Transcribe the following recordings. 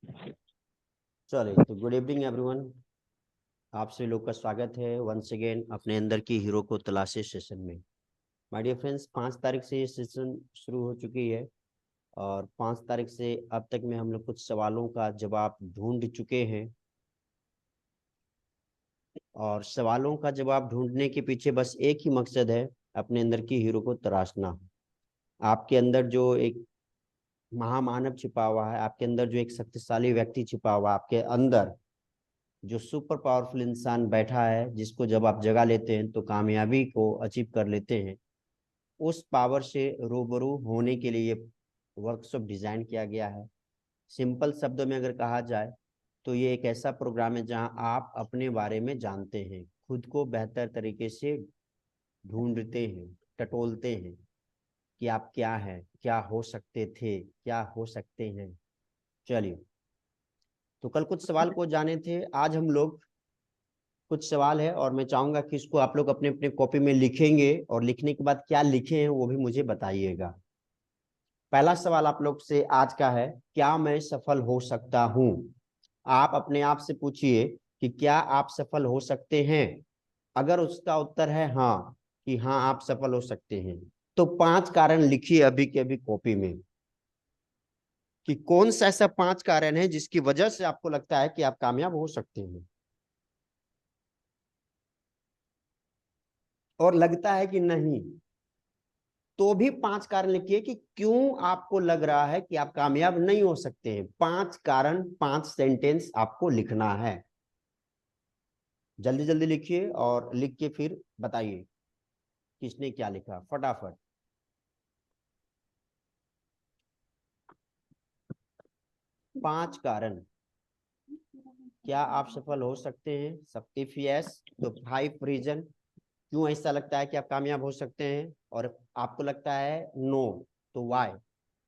चलिए, तो good evening everyone. आप सभी लोग का स्वागत है वंस अगेन अपने अंदर की हीरो को तलाशे सेशन में। माय डियर फ्रेंड्स, 5 तारीख से ये सेशन शुरू हो चुकी है और 5 तारीख से अब तक में हम लोग कुछ सवालों का जवाब ढूंढ चुके हैं। और सवालों का जवाब ढूंढने के पीछे बस एक ही मकसद है, अपने अंदर की हीरो को तराशना। आपके अंदर जो एक महामानव छिपा हुआ है, आपके अंदर जो एक शक्तिशाली व्यक्ति छिपा हुआ है, आपके अंदर जो सुपर पावरफुल इंसान बैठा है, जिसको जब आप जगा लेते हैं तो कामयाबी को अचीव कर लेते हैं, उस पावर से रूबरू होने के लिए वर्कशॉप डिजाइन किया गया है। सिंपल शब्दों में अगर कहा जाए तो ये एक ऐसा प्रोग्राम है जहां आप अपने बारे में जानते हैं, खुद को बेहतर तरीके से ढूंढते हैं, टटोलते हैं कि आप क्या हैं, क्या हो सकते थे, क्या हो सकते हैं। चलिए, तो कल कुछ सवाल को जाने थे, आज हम लोग कुछ सवाल है और मैं चाहूंगा कि इसको आप लोग अपने अपने कॉपी में लिखेंगे और लिखने के बाद क्या लिखे हैं वो भी मुझे बताइएगा। पहला सवाल आप लोग से आज का है, क्या मैं सफल हो सकता हूं? आप अपने आप से पूछिए कि क्या आप सफल हो सकते हैं। अगर उसका उत्तर है हाँ, कि हाँ आप सफल हो सकते हैं, तो 5 कारण लिखिए अभी के अभी कॉपी में कि कौन सा ऐसा 5 कारण है जिसकी वजह से आपको लगता है कि आप कामयाब हो सकते हैं। और लगता है कि नहीं, तो भी 5 कारण लिखिए कि क्यों आपको लग रहा है कि आप कामयाब नहीं हो सकते हैं। 5 कारण, 5 सेंटेंस आपको लिखना है। जल्दी जल्दी लिखिए और लिख के फिर बताइए किसने क्या लिखा, फटाफट। 5 कारण, क्या आप सफल हो सकते हैं? सब इफ यस तो 5 रीजन क्यों ऐसा लगता है कि आप कामयाब हो सकते हैं, और आपको लगता है नो तो वाई,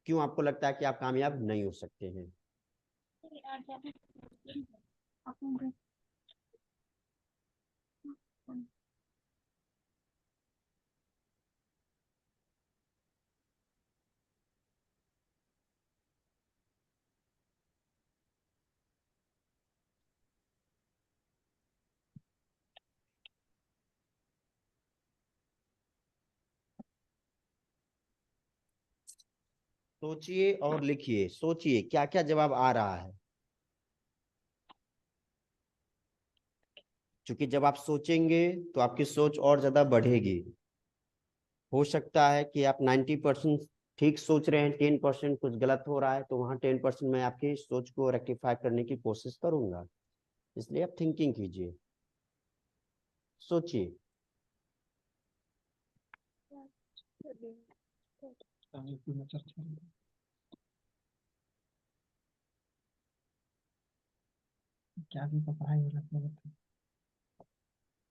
क्यों आपको लगता है कि आप कामयाब नहीं हो सकते हैं। सोचिए और लिखिए, सोचिए क्या क्या जवाब आ रहा है। क्योंकि जब आप सोचेंगे तो आपकी सोच और ज्यादा बढ़ेगी। हो सकता है कि आप 90% ठीक सोच रहे हैं, 10% कुछ गलत हो रहा है, तो वहां 10% मैं आपकी सोच को रेक्टिफाई करने की कोशिश करूंगा। इसलिए आप थिंकिंग कीजिए, सोचिए।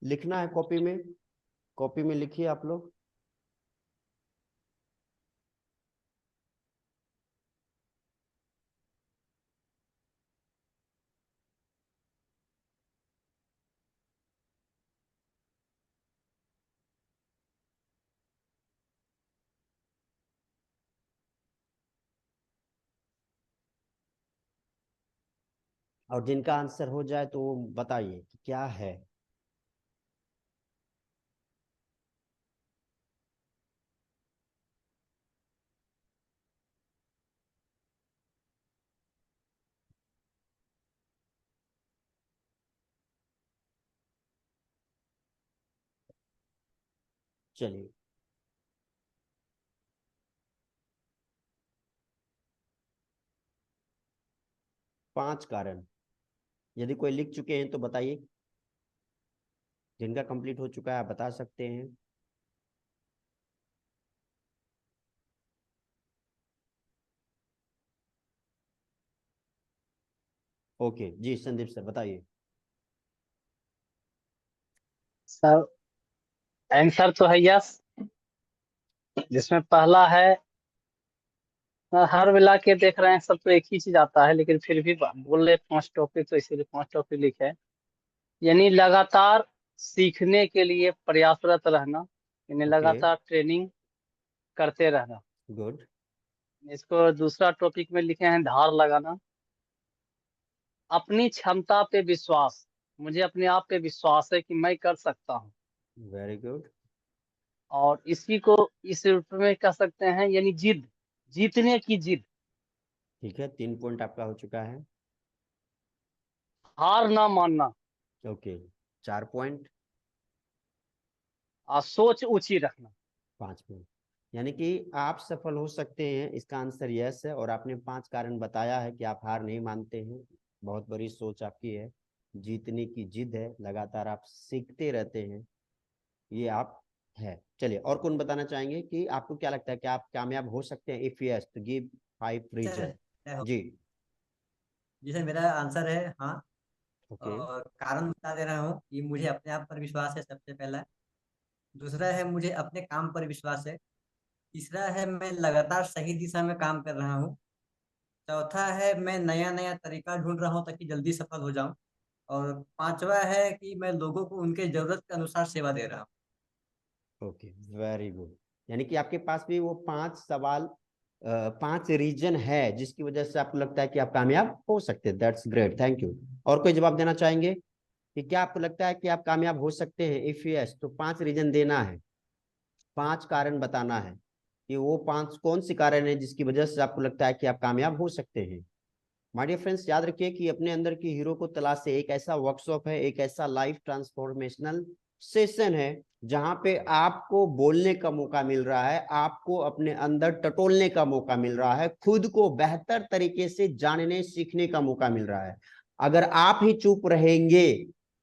लिखना है कॉपी में, कॉपी में लिखिए आप लोग। और जिनका आंसर हो जाए तो वो बताइए कि क्या है। चलिए, 5 कारण, यदि कोई लिख चुके हैं तो बताइए। जिनका कंप्लीट हो चुका है आप बता सकते हैं। ओके जी, संदीप सर बताइए। सर, आंसर तो है यस, जिसमें पहला है। हर मिला के देख रहे हैं सब तो एक ही चीज आता है, लेकिन फिर भी बोल रहे 5 टॉपिक, तो इसीलिए 5 टॉपिक लिखे हैं। यानी लगातार सीखने के लिए प्रयासरत रहना, यानी ओके, लगातार ट्रेनिंग करते रहना। गुड। इसको दूसरा टॉपिक में लिखे हैं धार लगाना। अपनी क्षमता पे विश्वास, मुझे अपने आप पे विश्वास है कि मैं कर सकता हूँ। Very good. और इसी को इस रूप में कह सकते हैं, यानी जिद, जीतने की जिद। ठीक है, 3 पॉइंट आपका हो चुका है। हार ना मानना। Okay, 4 point. और सोच ऊंची रखना। 5 पॉइंट। यानी कि आप सफल हो सकते हैं, इसका आंसर यस है। और आपने 5 कारण बताया है कि आप हार नहीं मानते हैं। बहुत बड़ी सोच आपकी है, जीतने की जिद है, लगातार आप सीखते रहते हैं, ये आप है। चलिए, और कौन बताना चाहेंगे कि आपको क्या लगता है कि आप कामयाब हो सकते हैं? इफ यस तो गिव 5 रीजन। सर मैं जी। जी सर, मेरा आंसर है हाँ। ओके। और कारण बता दे रहा हूँ कि मुझे अपने आप पर विश्वास है सबसे पहला। दूसरा है मुझे अपने काम पर विश्वास है। तीसरा है मैं लगातार सही दिशा में काम कर रहा हूँ। चौथा है मैं नया नया तरीका ढूंढ रहा हूँ ताकि जल्दी सफल हो जाऊं। और पांचवा है कि मैं लोगों को उनके जरूरत के अनुसार सेवा दे रहा हूँ। Okay, very good. यानी कि आपके पास भी वो 5 सवाल, 5 रीजन है जिसकी वजह से आपको लगता है कि आप कामयाब हो सकते हैं। That's great, thank you. और कोई जवाब देना चाहेंगे कि क्या आपको लगता है कि आप कामयाब हो सकते हैं? इफ यस तो 5 रीजन देना है, 5 कारण बताना है कि वो 5 कौन सी कारण है जिसकी वजह से आपको लगता है कि आप कामयाब हो सकते हैं। माय डियर फ्रेंड्स, याद रखिए कि अपने अंदर की हीरो को तलाशे एक ऐसा वर्कशॉप है, एक ऐसा लाइफ ट्रांसफॉर्मेशनल सेशन है जहां पे आपको बोलने का मौका मिल रहा है, आपको अपने अंदर टटोलने का मौका मिल रहा है, खुद को बेहतर तरीके से जानने सीखने का मौका मिल रहा है। अगर आप ही चुप रहेंगे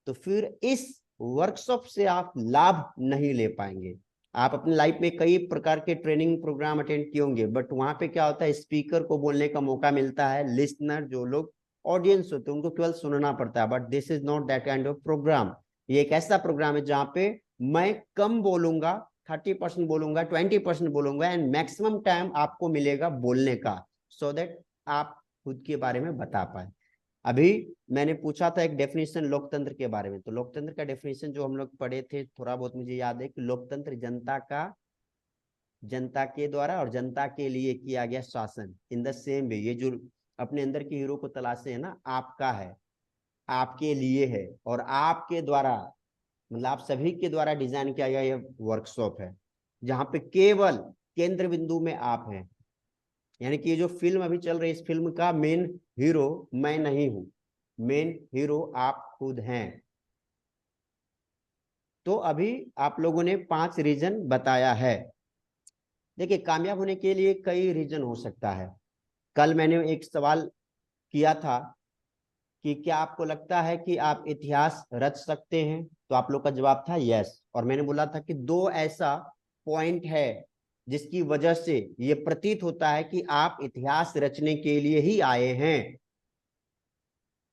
तो फिर इस वर्कशॉप से आप लाभ नहीं ले पाएंगे। आप अपनी लाइफ में कई प्रकार के ट्रेनिंग प्रोग्राम अटेंड किए होंगे, बट वहां पे क्या होता है, स्पीकर को बोलने का मौका मिलता है, लिसनर जो लोग ऑडियंस होते हैं उनको केवल सुनना पड़ता है। But this is not that kind of program. ये एक ऐसा प्रोग्राम है जहाँ पे मैं कम बोलूंगा, 30% बोलूंगा, 20% बोलूंगा, एंड मैक्सिमम टाइम आपको मिलेगा बोलने का, सो दैट आप खुद के बारे में बता पाए। अभी मैंने पूछा था एक डेफिनेशन लोकतंत्र के बारे में, तो लोकतंत्र का डेफिनेशन जो हम लोग पढ़े थे, थोड़ा बहुत मुझे याद है कि लोकतंत्र जनता के द्वारा और जनता के लिए किया गया शासन। इन द सेम वे ये जो अपने अंदर के हीरो को तलाशे है ना, आपका है, आपके लिए है और आपके द्वारा, मतलब आप सभी के द्वारा डिजाइन किया गया ये वर्कशॉप है जहां पे केवल केंद्र बिंदु में आप हैं। यानी कि ये जो फिल्म अभी चल रही है, इस फिल्म का मेन हीरो मैं नहीं हूं, मेन हीरो आप खुद हैं। तो अभी आप लोगों ने 5 रीजन बताया है। देखिए, कामयाब होने के लिए कई रीजन हो सकता है। कल मैंने एक सवाल किया था कि क्या आपको लगता है कि आप इतिहास रच सकते हैं, तो आप लोग का जवाब था यस। और मैंने बोला था कि 2 ऐसा पॉइंट है जिसकी वजह से ये प्रतीत होता है कि आप इतिहास रचने के लिए ही आए हैं।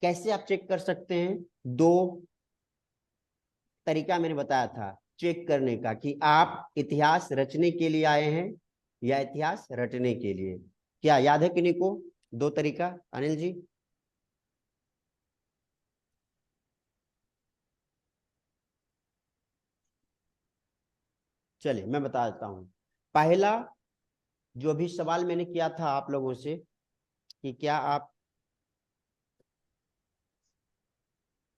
कैसे आप चेक कर सकते हैं? 2 तरीका मैंने बताया था चेक करने का कि आप इतिहास रचने के लिए आए हैं या इतिहास रटने के लिए। क्या याद है किन्हीं को 2 तरीका? अनिल जी। चलिए मैं बता देता हूं। पहला, जो अभी सवाल मैंने किया था आप लोगों से कि क्या आप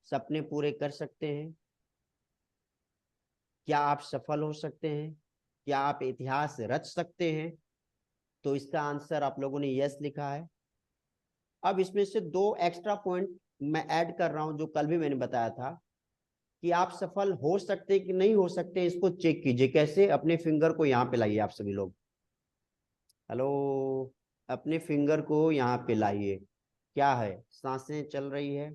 सपने पूरे कर सकते हैं, क्या आप सफल हो सकते हैं, क्या आप इतिहास रच सकते हैं, तो इसका आंसर आप लोगों ने यस लिखा है। अब इसमें से 2 एक्स्ट्रा पॉइंट मैं ऐड कर रहा हूं जो कल भी मैंने बताया था कि आप सफल हो सकते कि नहीं हो सकते, इसको चेक कीजिए। कैसे? अपने फिंगर को यहाँ पे लाइए, आप सभी लोग, हेलो, अपने फिंगर को यहाँ पे लाइए। क्या है? सांसें चल रही है,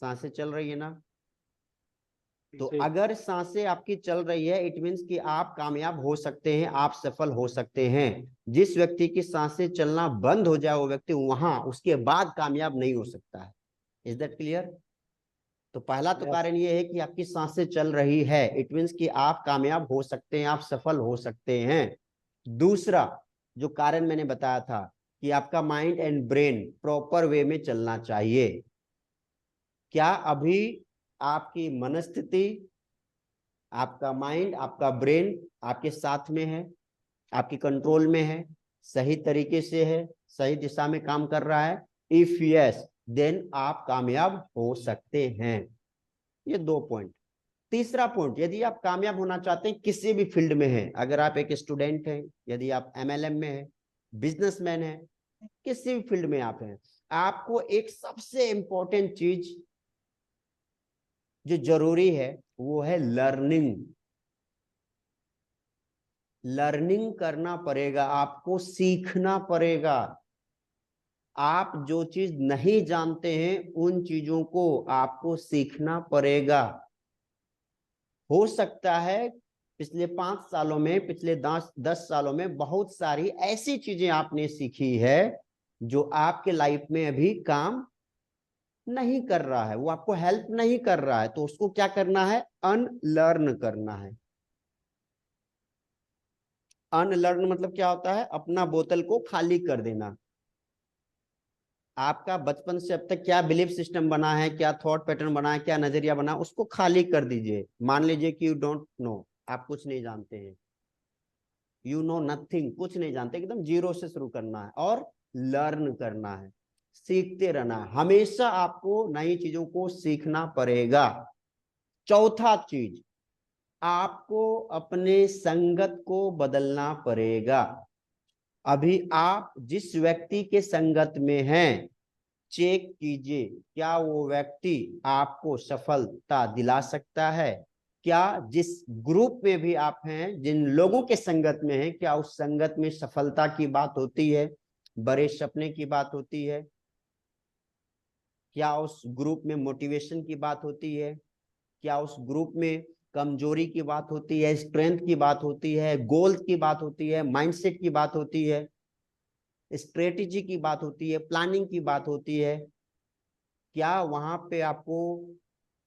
सांसें चल रही है ना? तो अगर सांसें आपकी चल रही है, इट मीन्स कि आप कामयाब हो सकते हैं, आप सफल हो सकते हैं। जिस व्यक्ति की सांसें चलना बंद हो जाए वो व्यक्ति वहां उसके बाद कामयाब नहीं हो सकता है। Is that clear? तो पहला तो यस। कारण ये है कि आपकी सांसें चल रही है, इट मीन्स कि आप कामयाब हो सकते हैं, आप सफल हो सकते हैं। दूसरा जो कारण मैंने बताया था कि आपका mind and brain proper way में चलना चाहिए। क्या अभी आपकी मनस्थिति, आपका माइंड, आपका ब्रेन आपके साथ में है, आपके कंट्रोल में है, सही तरीके से है, सही दिशा में काम कर रहा है? इफ यस देन आप कामयाब हो सकते हैं। ये 2 पॉइंट। तीसरा पॉइंट, यदि आप कामयाब होना चाहते हैं किसी भी फील्ड में हैं, अगर आप एक स्टूडेंट हैं, यदि आप MLM में हैं, बिजनेसमैन हैं, किसी भी फील्ड में आप हैं, आपको एक सबसे इंपॉर्टेंट चीज जो जरूरी है वो है लर्निंग। लर्निंग करना पड़ेगा, आपको सीखना पड़ेगा। आप जो चीज नहीं जानते हैं उन चीजों को आपको सीखना पड़ेगा। हो सकता है पिछले 5 सालों में, पिछले 10 सालों में बहुत सारी ऐसी चीजें आपने सीखी है जो आपके लाइफ में अभी काम नहीं कर रहा है, वो आपको हेल्प नहीं कर रहा है, तो उसको क्या करना है? अनलर्न करना है। अनलर्न मतलब क्या होता है? अपना बोतल को खाली कर देना। आपका बचपन से अब तक क्या बिलीफ सिस्टम बना है, क्या थॉट पैटर्न बना है, क्या नजरिया बना है, उसको खाली कर दीजिए। मान लीजिए कि यू डोंट नो, आप कुछ नहीं जानते हैं, यू नो नथिंग, कुछ नहीं जानते, एकदम जीरो से शुरू करना है और लर्न करना है, सीखते रहना है। हमेशा आपको नई चीजों को सीखना पड़ेगा। चौथा चीज, आपको अपने संगत को बदलना पड़ेगा। अभी आप जिस व्यक्ति के संगत में हैं, चेक कीजिए क्या वो व्यक्ति आपको सफलता दिला सकता है। क्या जिस ग्रुप में भी आप हैं, जिन लोगों के संगत में हैं, क्या उस संगत में सफलता की बात होती है, बड़े सपने की बात होती है? क्या उस ग्रुप में मोटिवेशन की बात होती है? क्या उस ग्रुप में कमजोरी की बात होती है, स्ट्रेंथ की बात होती है, गोल्स की बात होती है, माइंडसेट की बात होती है, स्ट्रेटेजी की बात होती है, प्लानिंग की बात होती है? क्या वहां पे आपको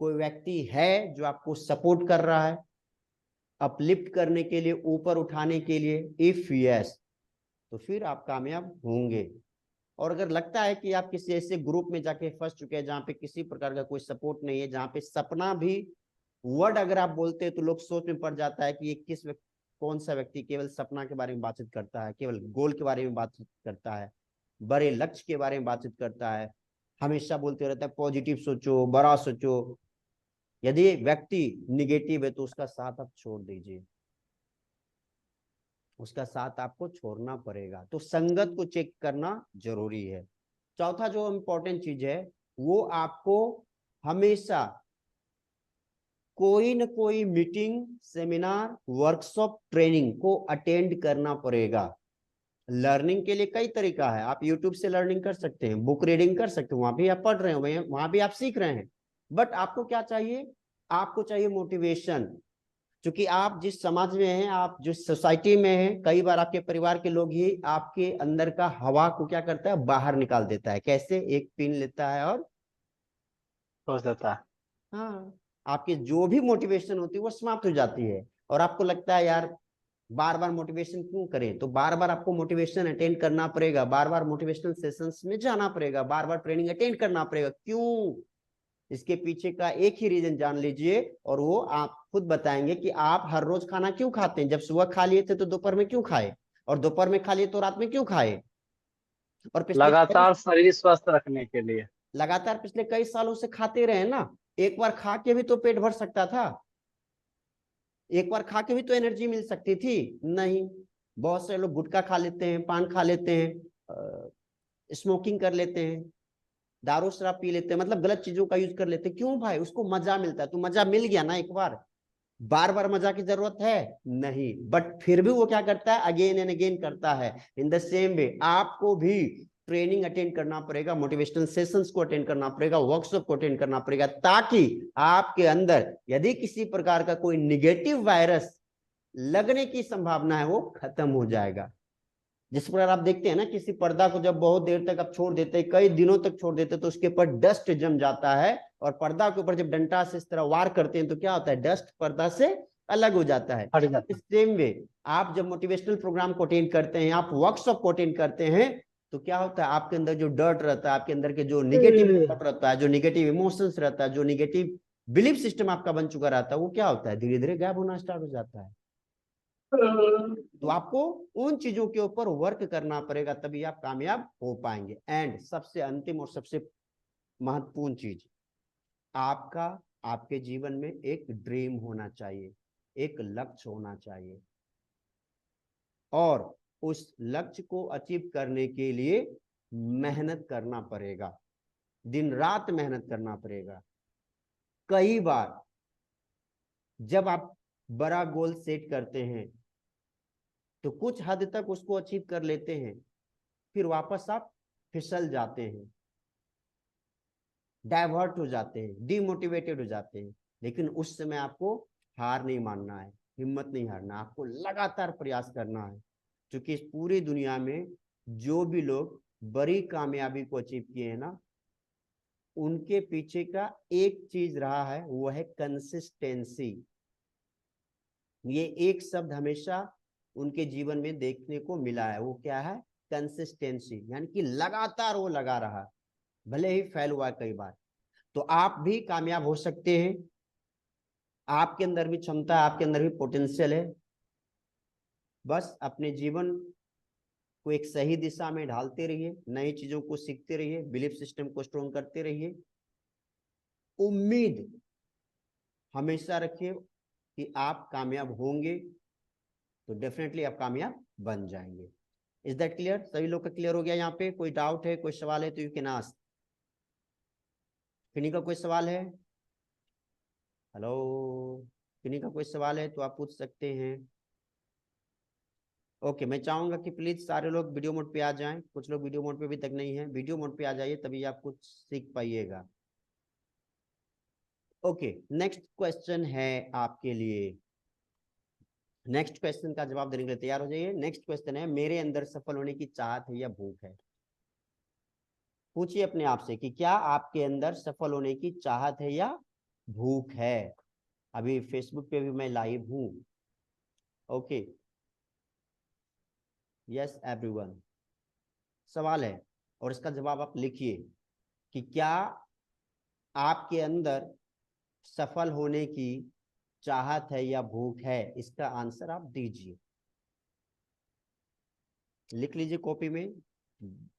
कोई व्यक्ति है जो आपको सपोर्ट कर रहा है, अपलिफ्ट करने के लिए, ऊपर उठाने के लिए? इफ यस तो फिर आप कामयाब होंगे। और अगर लगता है कि आप किसी ऐसे ग्रुप में जाके फंस चुके हैं जहां पे किसी प्रकार का कोई सपोर्ट नहीं है, जहां पे सपना भी वर्ड अगर आप बोलते हैं तो लोग सोच में पड़ जाता है कि ये कौन सा व्यक्ति केवल सपना के बारे में बातचीत करता है, केवल गोल के बारे में बातचीत करता है, बड़े लक्ष्य के बारे में बातचीत करता है, हमेशा बोलते रहता है पॉजिटिव सोचो, बड़ा सोचो। यदि व्यक्ति निगेटिव है तो उसका साथ आप छोड़ दीजिए, उसका साथ आपको छोड़ना पड़ेगा। तो संगत को चेक करना जरूरी है। चौथा जो इंपॉर्टेंट चीज है, वो आपको हमेशा कोई न कोई मीटिंग, सेमिनार, वर्कशॉप, ट्रेनिंग को अटेंड करना पड़ेगा। लर्निंग के लिए कई तरीका है, आप यूट्यूब से लर्निंग कर सकते हैं, बुक रीडिंग कर सकते हैं, वहां भी आप पढ़ रहे हो, वहां भी आप सीख रहे हैं। बट आपको क्या चाहिए? आपको चाहिए मोटिवेशन। क्योंकि आप जिस समाज में हैं, आप जिस सोसाइटी में हैं, कई बार आपके परिवार के लोग ही आपके अंदर का हवा को क्या करता है? बाहर निकाल देता है। कैसे? एक पिन लेता है और सोच देता है। हाँ, आपकी जो भी मोटिवेशन होती है वो समाप्त हो जाती है। और आपको लगता है यार बार बार मोटिवेशन क्यों करें? तो बार बार आपको मोटिवेशन अटेंड करना पड़ेगा, बार बार मोटिवेशनल सेशंस में जाना पड़ेगा, बार बार ट्रेनिंग अटेंड करना पड़ेगा। क्यों? इसके पीछे का एक ही रीजन जान लीजिए और वो आप खुद बताएंगे कि आप हर रोज खाना क्यों खाते हैं। जब सुबह खा लिए थे तो दोपहर में क्यों खाए, और दोपहर में खा लिए तो रात में क्यों खाए? और लगातार शरीर स्वस्थ रखने के लिए। लगातार पिछले कई सालों से खाते रहे ना। एक बार खा के भी तो पेट भर सकता था, एक बार खा के भी तो एनर्जी मिल सकती थी। नहीं, बहुत से लोग गुटखा खा लेते हैं, पान खा लेते हैं, स्मोकिंग कर लेते हैं, दारू शराब पी लेते हैं, मतलब गलत चीजों का यूज कर लेते हैं। क्यों भाई? उसको मजा मिलता है, तो मजा मिल गया ना एक बार, बार बार मजा की जरूरत है नहीं। बट फिर भी वो क्या करता है? अगेन एंड अगेन करता है। इन द सेम वे आपको भी ट्रेनिंग अटेंड करना पड़ेगा, मोटिवेशनल सेशंस को अटेंड करना पड़ेगा, वर्कशॉप को अटेंड करना पड़ेगा, ताकि आपके अंदर यदि किसी प्रकार का कोई निगेटिव वायरस लगने की संभावना है वो खत्म हो जाएगा। जिस प्रकार आप देखते हैं ना, किसी पर्दा को जब बहुत देर तक आप छोड़ देते हैं, कई दिनों तक छोड़ देते हैं, तो उसके ऊपर डस्ट जम जाता है, और पर्दा के ऊपर जब डंडा से इस तरह वार करते हैं तो क्या होता है? डस्ट पर्दा से अलग हो जाता है। हट जाता इस सेम वे आप जब मोटिवेशनल प्रोग्राम को अटेंड करते हैं, आप वर्कशॉप को अटेंड करते हैं, तो क्या होता है? आपके अंदर जो डर्ट रहता है, आपके अंदर के जो निगेटिव थॉट रहता है, जो निगेटिव इमोशंस रहता है, जो निगेटिव बिलीफ सिस्टम आपका बन चुका रहता है, वो क्या होता है? धीरे धीरे गायब होना स्टार्ट हो जाता है। तो आपको उन चीजों के ऊपर वर्क करना पड़ेगा, तभी आप कामयाब हो पाएंगे। एंड सबसे अंतिम और सबसे महत्वपूर्ण चीज, आपका आपके जीवन में एक ड्रीम होना चाहिए, एक लक्ष्य होना चाहिए, और उस लक्ष्य को अचीव करने के लिए मेहनत करना पड़ेगा, दिन रात मेहनत करना पड़ेगा। कई बार जब आप बड़ा गोल सेट करते हैं तो कुछ हद तक उसको अचीव कर लेते हैं, फिर वापस आप फिसल जाते हैं, डाइवर्ट हो जाते हैं, डिमोटिवेटेड हो जाते हैं। लेकिन उस समय आपको हार नहीं मानना है, हिम्मत नहीं हारना, आपको लगातार प्रयास करना है। क्योंकि इस पूरी दुनिया में जो भी लोग बड़ी कामयाबी को अचीव किए हैं ना, उनके पीछे का एक चीज रहा है, वो है कंसिस्टेंसी। ये एक शब्द हमेशा उनके जीवन में देखने को मिला है, वो क्या है? कंसिस्टेंसी, यानी कि लगातार वो लगा रहा, भले ही फेल हुआ कई बार। तो आप भी कामयाब हो सकते हैं, आपके अंदर भी क्षमता, आपके अंदर भी पोटेंशियल है। बस अपने जीवन को एक सही दिशा में ढालते रहिए, नई चीजों को सीखते रहिए, बिलीफ सिस्टम को स्ट्रॉन्ग करते रहिए, उम्मीद हमेशा रखिए कि आप कामयाब होंगे, तो डेफिनेटली आप कामयाब बन जाएंगे। Is that clear? सभी लोग का क्लियर हो गया? यहाँ पे कोई डाउट है, कोई सवाल है तो यू कैन आस्क। किन्हीं का कोई सवाल है? हेलो, किन्हीं का कोई सवाल है तो आप पूछ सकते हैं। ओके, मैं चाहूंगा कि प्लीज सारे लोग वीडियो मोड पे आ जाएं। कुछ लोग वीडियो मोड पे अभी तक नहीं है, वीडियो मोड पे आ जाइए, तभी आप कुछ सीख पाइएगा। ओके, नेक्स्ट क्वेश्चन है आपके लिए। नेक्स्ट क्वेश्चन का जवाब देने के लिए तैयार हो जाइए। नेक्स्ट क्वेश्चन है, मेरे अंदर सफल होने की चाहत है या भूख है? पूछिए अपने आप से कि क्या आपके अंदर सफल होने की चाहत है या भूख है। अभी फेसबुक पे भी मैं लाइव हूं। ओके, यस एवरीवन, सवाल है और इसका जवाब आप लिखिए कि क्या आपके अंदर सफल होने की चाहत है या भूख है। इसका आंसर आप दीजिए, लिख लीजिए कॉपी में,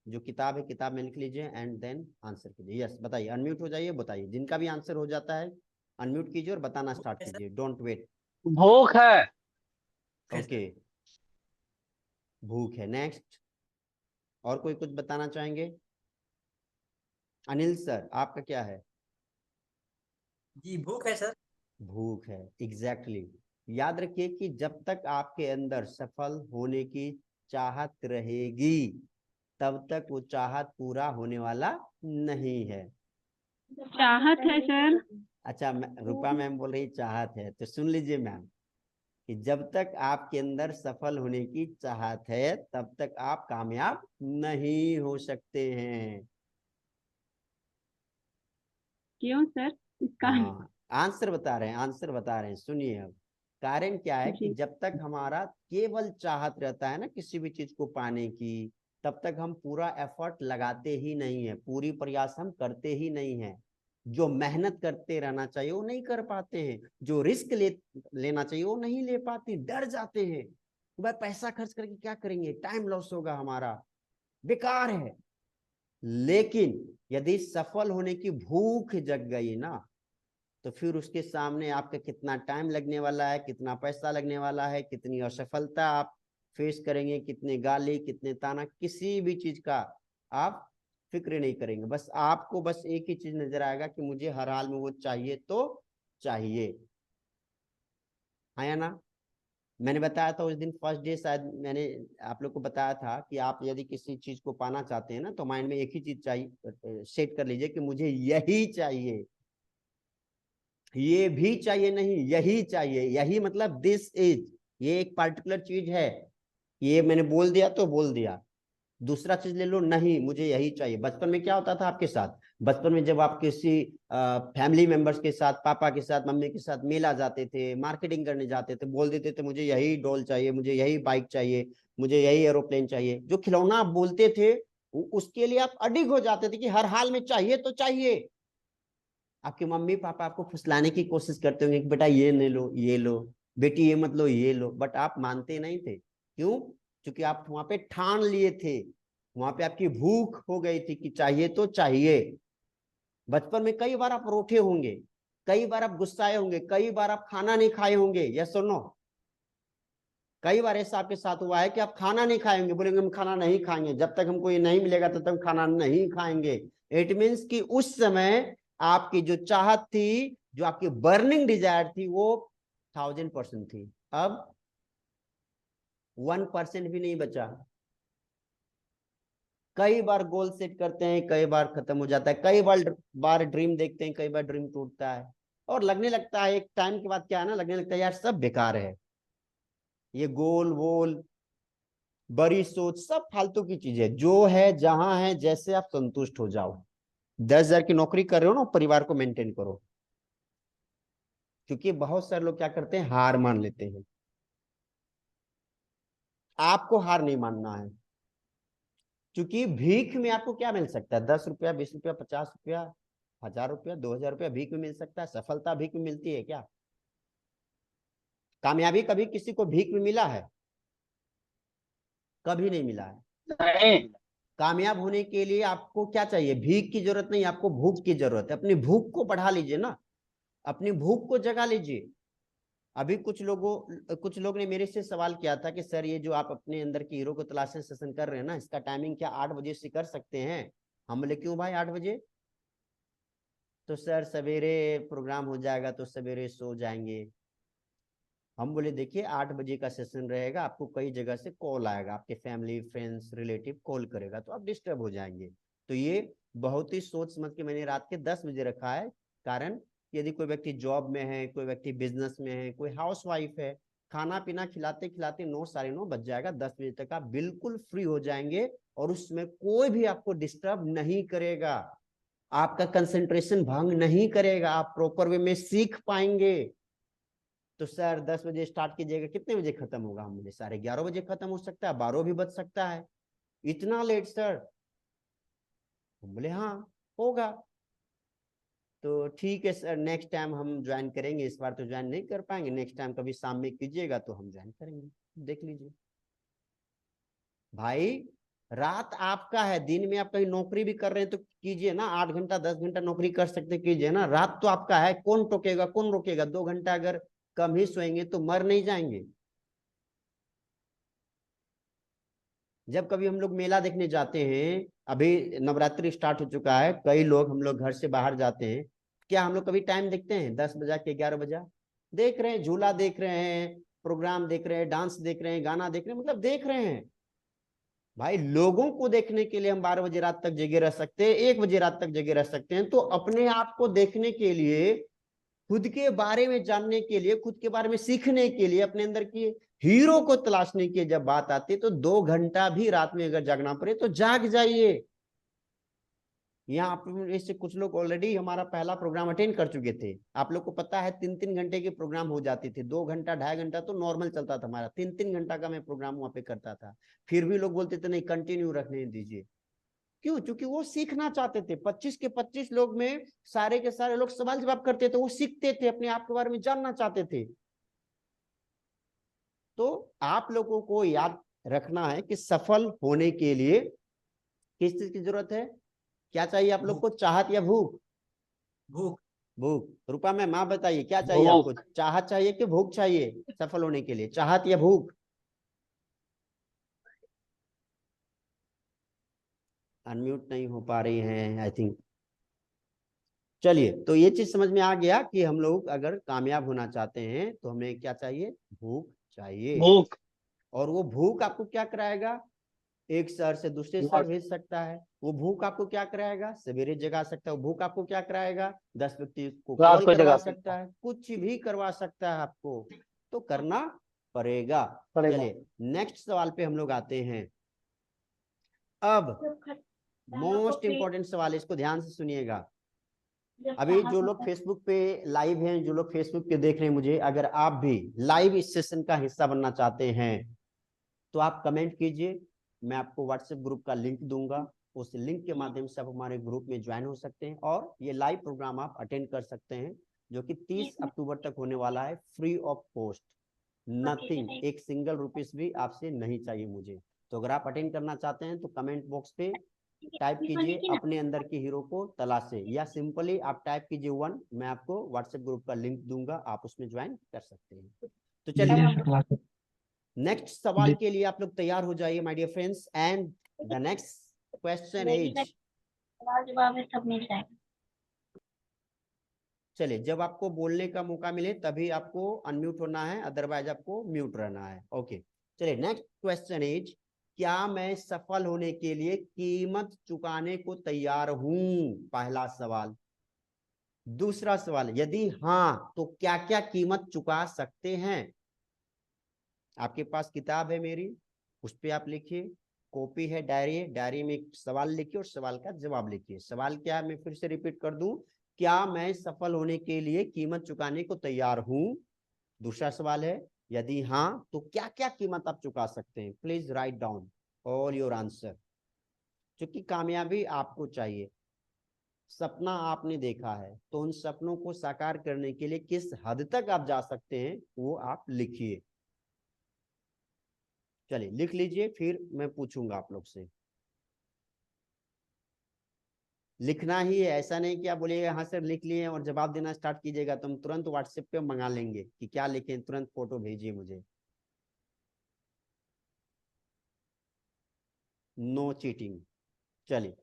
जो किताब है किताब में लिख लीजिए एंड देन आंसर कीजिए। यस बताइए, अनम्यूट हो जाइए, बताइए। जिनका भी आंसर हो जाता है अनम्यूट कीजिए और बताना स्टार्ट कीजिए, डोंट वेट। भूख है। ओके, भूख है। नेक्स्ट, और कोई कुछ बताना चाहेंगे? अनिल सर, आपका क्या है? जी भूख है सर। भूख है, एग्जैक्टली। याद रखिए कि जब तक आपके अंदर सफल होने की चाहत रहेगी, तब तक वो चाहत पूरा होने वाला नहीं है। चाहत है सर। अच्छा, रूपा मैम बोल रही चाहत है, तो सुन लीजिए मैम कि जब तक आपके अंदर सफल होने की चाहत है, तब तक आप कामयाब नहीं हो सकते हैं। क्यों सर? इसका हाँ, आंसर बता रहे हैं, आंसर बता रहे हैं, सुनिए। अब कारण क्या है कि जी जब तक हमारा केवल चाहत रहता है ना किसी भी चीज को पाने की, तब तक हम पूरा एफर्ट लगाते ही नहीं है, पूरी प्रयास हम करते ही नहीं है। जो मेहनत करते रहना चाहिए वो नहीं कर पाते हैं, जो रिस्क लेना चाहिए वो नहीं ले पाते, डर जाते हैं। भाई पैसा खर्च करके क्या करेंगे, टाइम लॉस होगा हमारा, बेकार है। लेकिन यदि सफल होने की भूख जग गई ना, तो फिर उसके सामने आपका कितना टाइम लगने वाला है, कितना पैसा लगने वाला है, कितनी असफलता आप फेस करेंगे, कितने गाली, कितने ताना, किसी भी चीज का आप फिक्र नहीं करेंगे। बस आपको बस एक ही चीज नजर आएगा कि मुझे हर हाल में वो चाहिए तो चाहिए। है ना? मैंने बताया था उस दिन फर्स्ट डे, शायद मैंने आप लोग को बताया था कि आप यदि किसी चीज को पाना चाहते हैं ना, तो माइंड में एक ही चीज चाहिए, सेट कर लीजिए कि मुझे यही चाहिए, ये भी चाहिए नहीं, यही चाहिए। यही मतलब दिस इज, ये एक पर्टिकुलर चीज है, ये मैंने बोल दिया तो बोल दिया। दूसरा चीज ले लो, नहीं मुझे यही चाहिए। बचपन में क्या होता था आपके साथ? बचपन में जब आप किसी फैमिली मेंबर्स के साथ, पापा के साथ, मम्मी के साथ मेला जाते थे, मार्केटिंग करने जाते थे, बोल देते थे मुझे यही डॉल चाहिए, मुझे यही बाइक चाहिए, मुझे यही एरोप्लेन चाहिए। जो खिलौना आप बोलते थे उसके लिए आप अडिग हो जाते थे कि हर हाल में चाहिए तो चाहिए। आपके मम्मी पापा आपको फुसलाने की कोशिश करते होंगे कि बेटा ये ले लो, ये लो, बेटी ये मत लो ये लो, बट आप मानते नहीं थे। क्यों? क्योंकि आप वहां पे ठान लिए थे, वहां पे आपकी भूख हो गई थी कि चाहिए तो चाहिए। बचपन में कई बार आप रोटे होंगे, कई बार आप गुस्साए होंगे, कई बार आप खाना नहीं खाए होंगे, यस और नो? कई बार ऐसा आपके साथ हुआ है कि आप खाना नहीं खाएंगे, बोलेंगे हम खाना नहीं खाएंगे, जब तक हमको ये नहीं मिलेगा तब तक खाना नहीं खाएंगे। इट मीन्स कि उस समय आपकी जो चाहत थी, जो आपकी बर्निंग डिजायर थी, वो 1000% थी। अब 1% भी नहीं बचा। कई बार गोल सेट करते हैं, कई बार खत्म हो जाता है, कई बार ड्रीम देखते हैं, कई बार ड्रीम टूटता है, और लगने लगता है एक टाइम के बाद, क्या है ना, लगने लगता है यार सब बेकार है, ये गोल वोल बड़ी सोच सब फालतू की चीज है। जो है जहां है जैसे आप संतुष्ट हो जाओ। 10,000 की नौकरी कर रहे हो ना, परिवार को मेंटेन करो। क्योंकि बहुत सारे लोग क्या करते हैं, हार मान लेते हैं। आपको हार नहीं मानना है, क्योंकि भीख में आपको क्या मिल सकता है? 10 रुपया, 20 रुपया, 50 रुपया, 1000 रुपया, 2000 रुपया भीख में मिल सकता है। सफलता भीख में मिलती है क्या? कामयाबी कभी किसी को भीख में मिला है? कभी नहीं मिला है। नहीं। कामयाब होने के लिए आपको क्या चाहिए? भीख की जरूरत नहीं, आपको भूख की जरूरत है। अपनी भूख को बढ़ा लीजिए ना, अपनी भूख को जगा लीजिए। अभी कुछ लोग ने मेरे से सवाल किया था कि सर ये जो आप अपने अंदर की हीरो को तलाशने सेशन कर रहे हैं ना, इसका टाइमिंग क्या 8 बजे से कर सकते हैं? हम बोले क्यों भाई 8 बजे? तो सर सवेरे प्रोग्राम हो जाएगा तो सवेरे सो जाएंगे। हम बोले देखिए 8 बजे का सेशन रहेगा, आपको कई जगह से कॉल आएगा, आपके फैमिली फ्रेंड्स रिलेटिव कॉल करेगा, तो आप डिस्टर्ब हो जाएंगे। तो ये बहुत ही सोच समझ के मैंने रात के 10 बजे रखा है। कारण यदि कोई व्यक्ति जॉब में है, कोई व्यक्ति बिजनेस में है, कोई हाउस वाइफ है, खाना पीना खिलाते खिलाते 9 साढ़े 9 बज जाएगा। 10 बजे तक आप बिल्कुल फ्री हो जाएंगे, और उसमें कोई भी आपको डिस्टर्ब नहीं करेगा, आपका कंसंट्रेशन भंग नहीं करेगा, आप प्रॉपर वे में सीख पाएंगे। तो सर 10 बजे स्टार्ट कीजिएगा, कितने बजे खत्म होगा? हम बोले 11:30 बजे खत्म हो सकता है, 12 भी बज सकता है। इतना लेट सर? हम बोले हाँ होगा। तो ठीक है सर, नेक्स्ट टाइम हम ज्वाइन करेंगे, इस बार तो ज्वाइन नहीं कर पाएंगे, नेक्स्ट टाइम कभी शाम में कीजिएगा तो हम ज्वाइन करेंगे। देख लीजिए भाई, रात आपका है, दिन में आप कहीं नौकरी भी कर रहे हैं तो कीजिए ना, 8 घंटा 10 घंटा नौकरी कर सकते कीजिए ना, रात तो आपका है, कौन टोकेगा कौन रोकेगा? 2 घंटा अगर कम ही सोएंगे तो मर नहीं जाएंगे? जब कभी हम लोग मेला देखने जाते हैं, अभी नवरात्रि स्टार्ट हो चुका है, कई लोग हम लोग घर से बाहर जाते हैं, क्या हम लोग कभी टाइम देखते हैं 10 बजा के 11 बजा? देख रहे हैं, झूला देख रहे हैं, प्रोग्राम देख रहे हैं, डांस देख रहे हैं, गाना देख रहे हैं, मतलब देख रहे हैं। भाई लोगों को देखने के लिए हम 12 बजे रात तक जगे रह सकते हैं, 1 बजे रात तक जगे रह सकते हैं। तो अपने आप को देखने के लिए, खुद के बारे में जानने के लिए, खुद के बारे में सीखने के लिए, अपने अंदर की हीरो को तलाशने की जब बात आती है, तो 2 घंटा भी रात में अगर जागना पड़े तो जाग जाइए। यहाँ आप इससे कुछ लोग ऑलरेडी हमारा पहला प्रोग्राम अटेंड कर चुके थे, आप लोग को पता है 3-3 घंटे के प्रोग्राम हो जाते थे। 2 घंटा 2.5 घंटा तो नॉर्मल चलता था हमारा, 3-3 घंटा का मैं प्रोग्राम वहां पे करता था। फिर भी लोग बोलते थे नहीं कंटिन्यू रखने दीजिए। क्यों? क्योंकि वो सीखना चाहते थे। 25 के 25 लोग में सारे के सारे लोग सवाल जवाब करते थे, वो सीखते थे, अपने आप के बारे में जानना चाहते थे। तो आप लोगों को याद रखना है कि सफल होने के लिए किस चीज की जरूरत है? क्या चाहिए आप लोग को? चाहत या भूख? भूख। भूख। रूपा में माँ बताइए क्या चाहिए आपको? भूख। चाहत चाहिए कि भूख चाहिए सफल होने के लिए? चाहत या भूख? अनम्यूट नहीं हो पा रही हैं आई थिंक। चलिए, तो ये चीज समझ में आ गया कि हम लोग अगर कामयाब होना चाहते हैं तो हमें क्या चाहिए? भूख चाहिए। भूख। और वो भूख आपको क्या कराएगा? एक शहर से दूसरे शहर भेज सकता है। वो भूख आपको क्या कराएगा? सवेरे जगा सकता है। वो भूख आपको क्या कराएगा? 10 व्यक्ति को रात कॉल को करवा जगा सकता सकता है, कुछ भी करवा सकता है आपको। तो करना पड़ेगा। पड़ेगा। चलिए नेक्स्ट सवाल पे हम लोग आते हैं। अब मोस्ट इंपॉर्टेंट सवाल है, इसको ध्यान से सुनिएगा। अभी जो लोग फेसबुक पे लाइव हैं, जो लोग फेसबुक पे देख रहे हैं मुझे, अगर आप भी लाइव इस सेशन का हिस्सा बनना चाहते हैं तो आप कमेंट कीजिए, मैं आपको व्हाट्सएप ग्रुप का लिंक दूंगा। उस लिंक के माध्यम से आप हमारे ग्रुप में ज्वाइन हो सकते हैं और ये लाइव प्रोग्राम आप अटेंड कर सकते हैं, जो कि 30 अक्टूबर तक होने वाला है, फ्री ऑफ कॉस्ट। नथिंग, एक सिंगल रुपीस भी आपसे नहीं चाहिए मुझे। तो अगर आप अटेंड करना चाहते हैं तो कमेंट बॉक्स पे टाइप कीजिए अपने अंदर के हीरो को तलाशे, या सिंपली आप टाइप कीजिए 1, मैं आपको व्हाट्सएप ग्रुप का लिंक दूंगा, आप उसमें ज्वाइन कर सकते हैं। तो चलिए नेक्स्ट सवाल के लिए आप लोग तैयार हो जाइए my dear friends, and the next question is, सवाल जवाब है सब मिल जाएगा। चलिए जब आपको बोलने का मौका मिले तभी आपको अनम्यूट होना है, अदरवाइज आपको म्यूट रहना है। ओके चलिए नेक्स्ट क्वेश्चन इज, क्या मैं सफल होने के लिए कीमत चुकाने को तैयार हूं? पहला सवाल। दूसरा सवाल, यदि हाँ तो क्या क्या कीमत चुका सकते हैं? आपके पास किताब है मेरी, उस पर आप लिखिए, कॉपी है, डायरी है, डायरी में एक सवाल लिखिए और सवाल का जवाब लिखिए। सवाल क्या है मैं फिर से रिपीट कर दूं, क्या मैं सफल होने के लिए कीमत चुकाने को तैयार हूं? दूसरा सवाल है, यदि हाँ तो क्या क्या कीमत आप चुका सकते हैं? Please write down all your answer, क्योंकि कामयाबी आपको चाहिए। सपना आपने देखा है तो उन सपनों को साकार करने के लिए किस हद तक आप जा सकते हैं वो आप लिखिए। चलिए लिख लीजिए, फिर मैं पूछूंगा आप लोग से। लिखना ही है, ऐसा नहीं कि आप बोलिएगा हाँ सर लिख लिए और जवाब देना स्टार्ट कीजिएगा तो हम तुरंत व्हाट्सएप पे मंगा लेंगे कि क्या लिखें, तुरंत फोटो भेजिए मुझे। No cheating. चलिए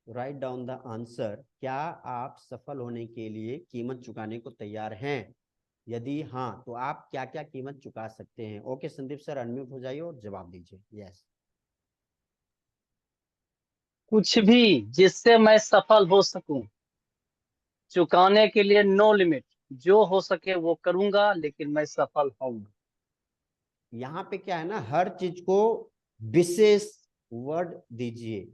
राइट डाउन द आंसर। क्या आप सफल होने के लिए कीमत चुकाने को तैयार हैं? यदि हाँ तो आप क्या क्या कीमत चुका सकते हैं? ओके संदीप सर अनम्यूट हो जाइए और जवाब दीजिए। यस। कुछ भी जिससे मैं सफल हो सकूं, चुकाने के लिए नो लिमिट, जो हो सके वो करूंगा लेकिन मैं सफल होऊंगा। यहाँ पे क्या है ना, हर चीज को विशेष वर्ड दीजिए।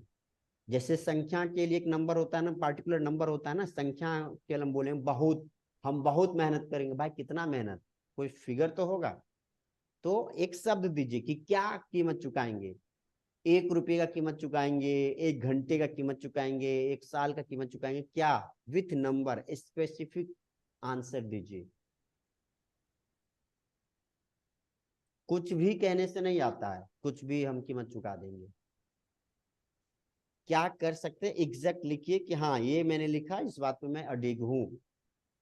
जैसे संख्या के लिए एक नंबर होता है ना, पार्टिकुलर नंबर होता है ना, संख्या के लिए हम बोले बहुत, हम बहुत मेहनत करेंगे, भाई कितना मेहनत, कोई फिगर तो होगा। तो एक शब्द दीजिए कि क्या कीमत चुकाएंगे। 1 रुपये का कीमत चुकाएंगे, 1 घंटे का कीमत चुकाएंगे, 1 साल का कीमत चुकाएंगे, क्या? विथ नंबर स्पेसिफिक आंसर दीजिए। कुछ भी कहने से नहीं आता है, कुछ भी हम कीमत चुका देंगे। क्या कर सकते हैं एग्जैक्ट लिखिए कि हाँ ये मैंने लिखा, इस बात पे मैं अडिग हूं,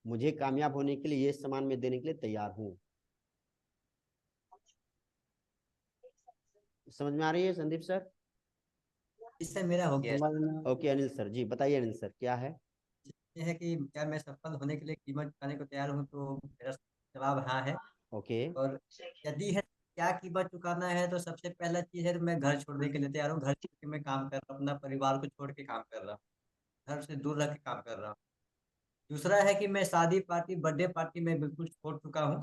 मुझे कामयाब होने के लिए ये सामान मैं देने के लिए तैयार हूं। समझ में आ रही है संदीप सर? इससे मेरा हो गया। ओके अनिल सर जी बताइए, अनिल सर क्या है? ये है कि क्या मैं सफल होने के लिए कीमत चुकाने को तैयार हूँ, तो मेरा जवाब हाँ है। ओके और यदि है क्या कीमत चुकाना है, तो सबसे पहला चीज है तो मैं घर छोड़ने के लिए तैयार हूँ। घर छोड़ के मैं काम कर रहा हूँ, अपना परिवार को छोड़ के काम कर रहा हूँ, घर से दूर रह के काम कर रहा हूँ। दूसरा है कि मैं शादी पार्टी बर्थडे पार्टी में बिल्कुल छोड़ चुका हूँ।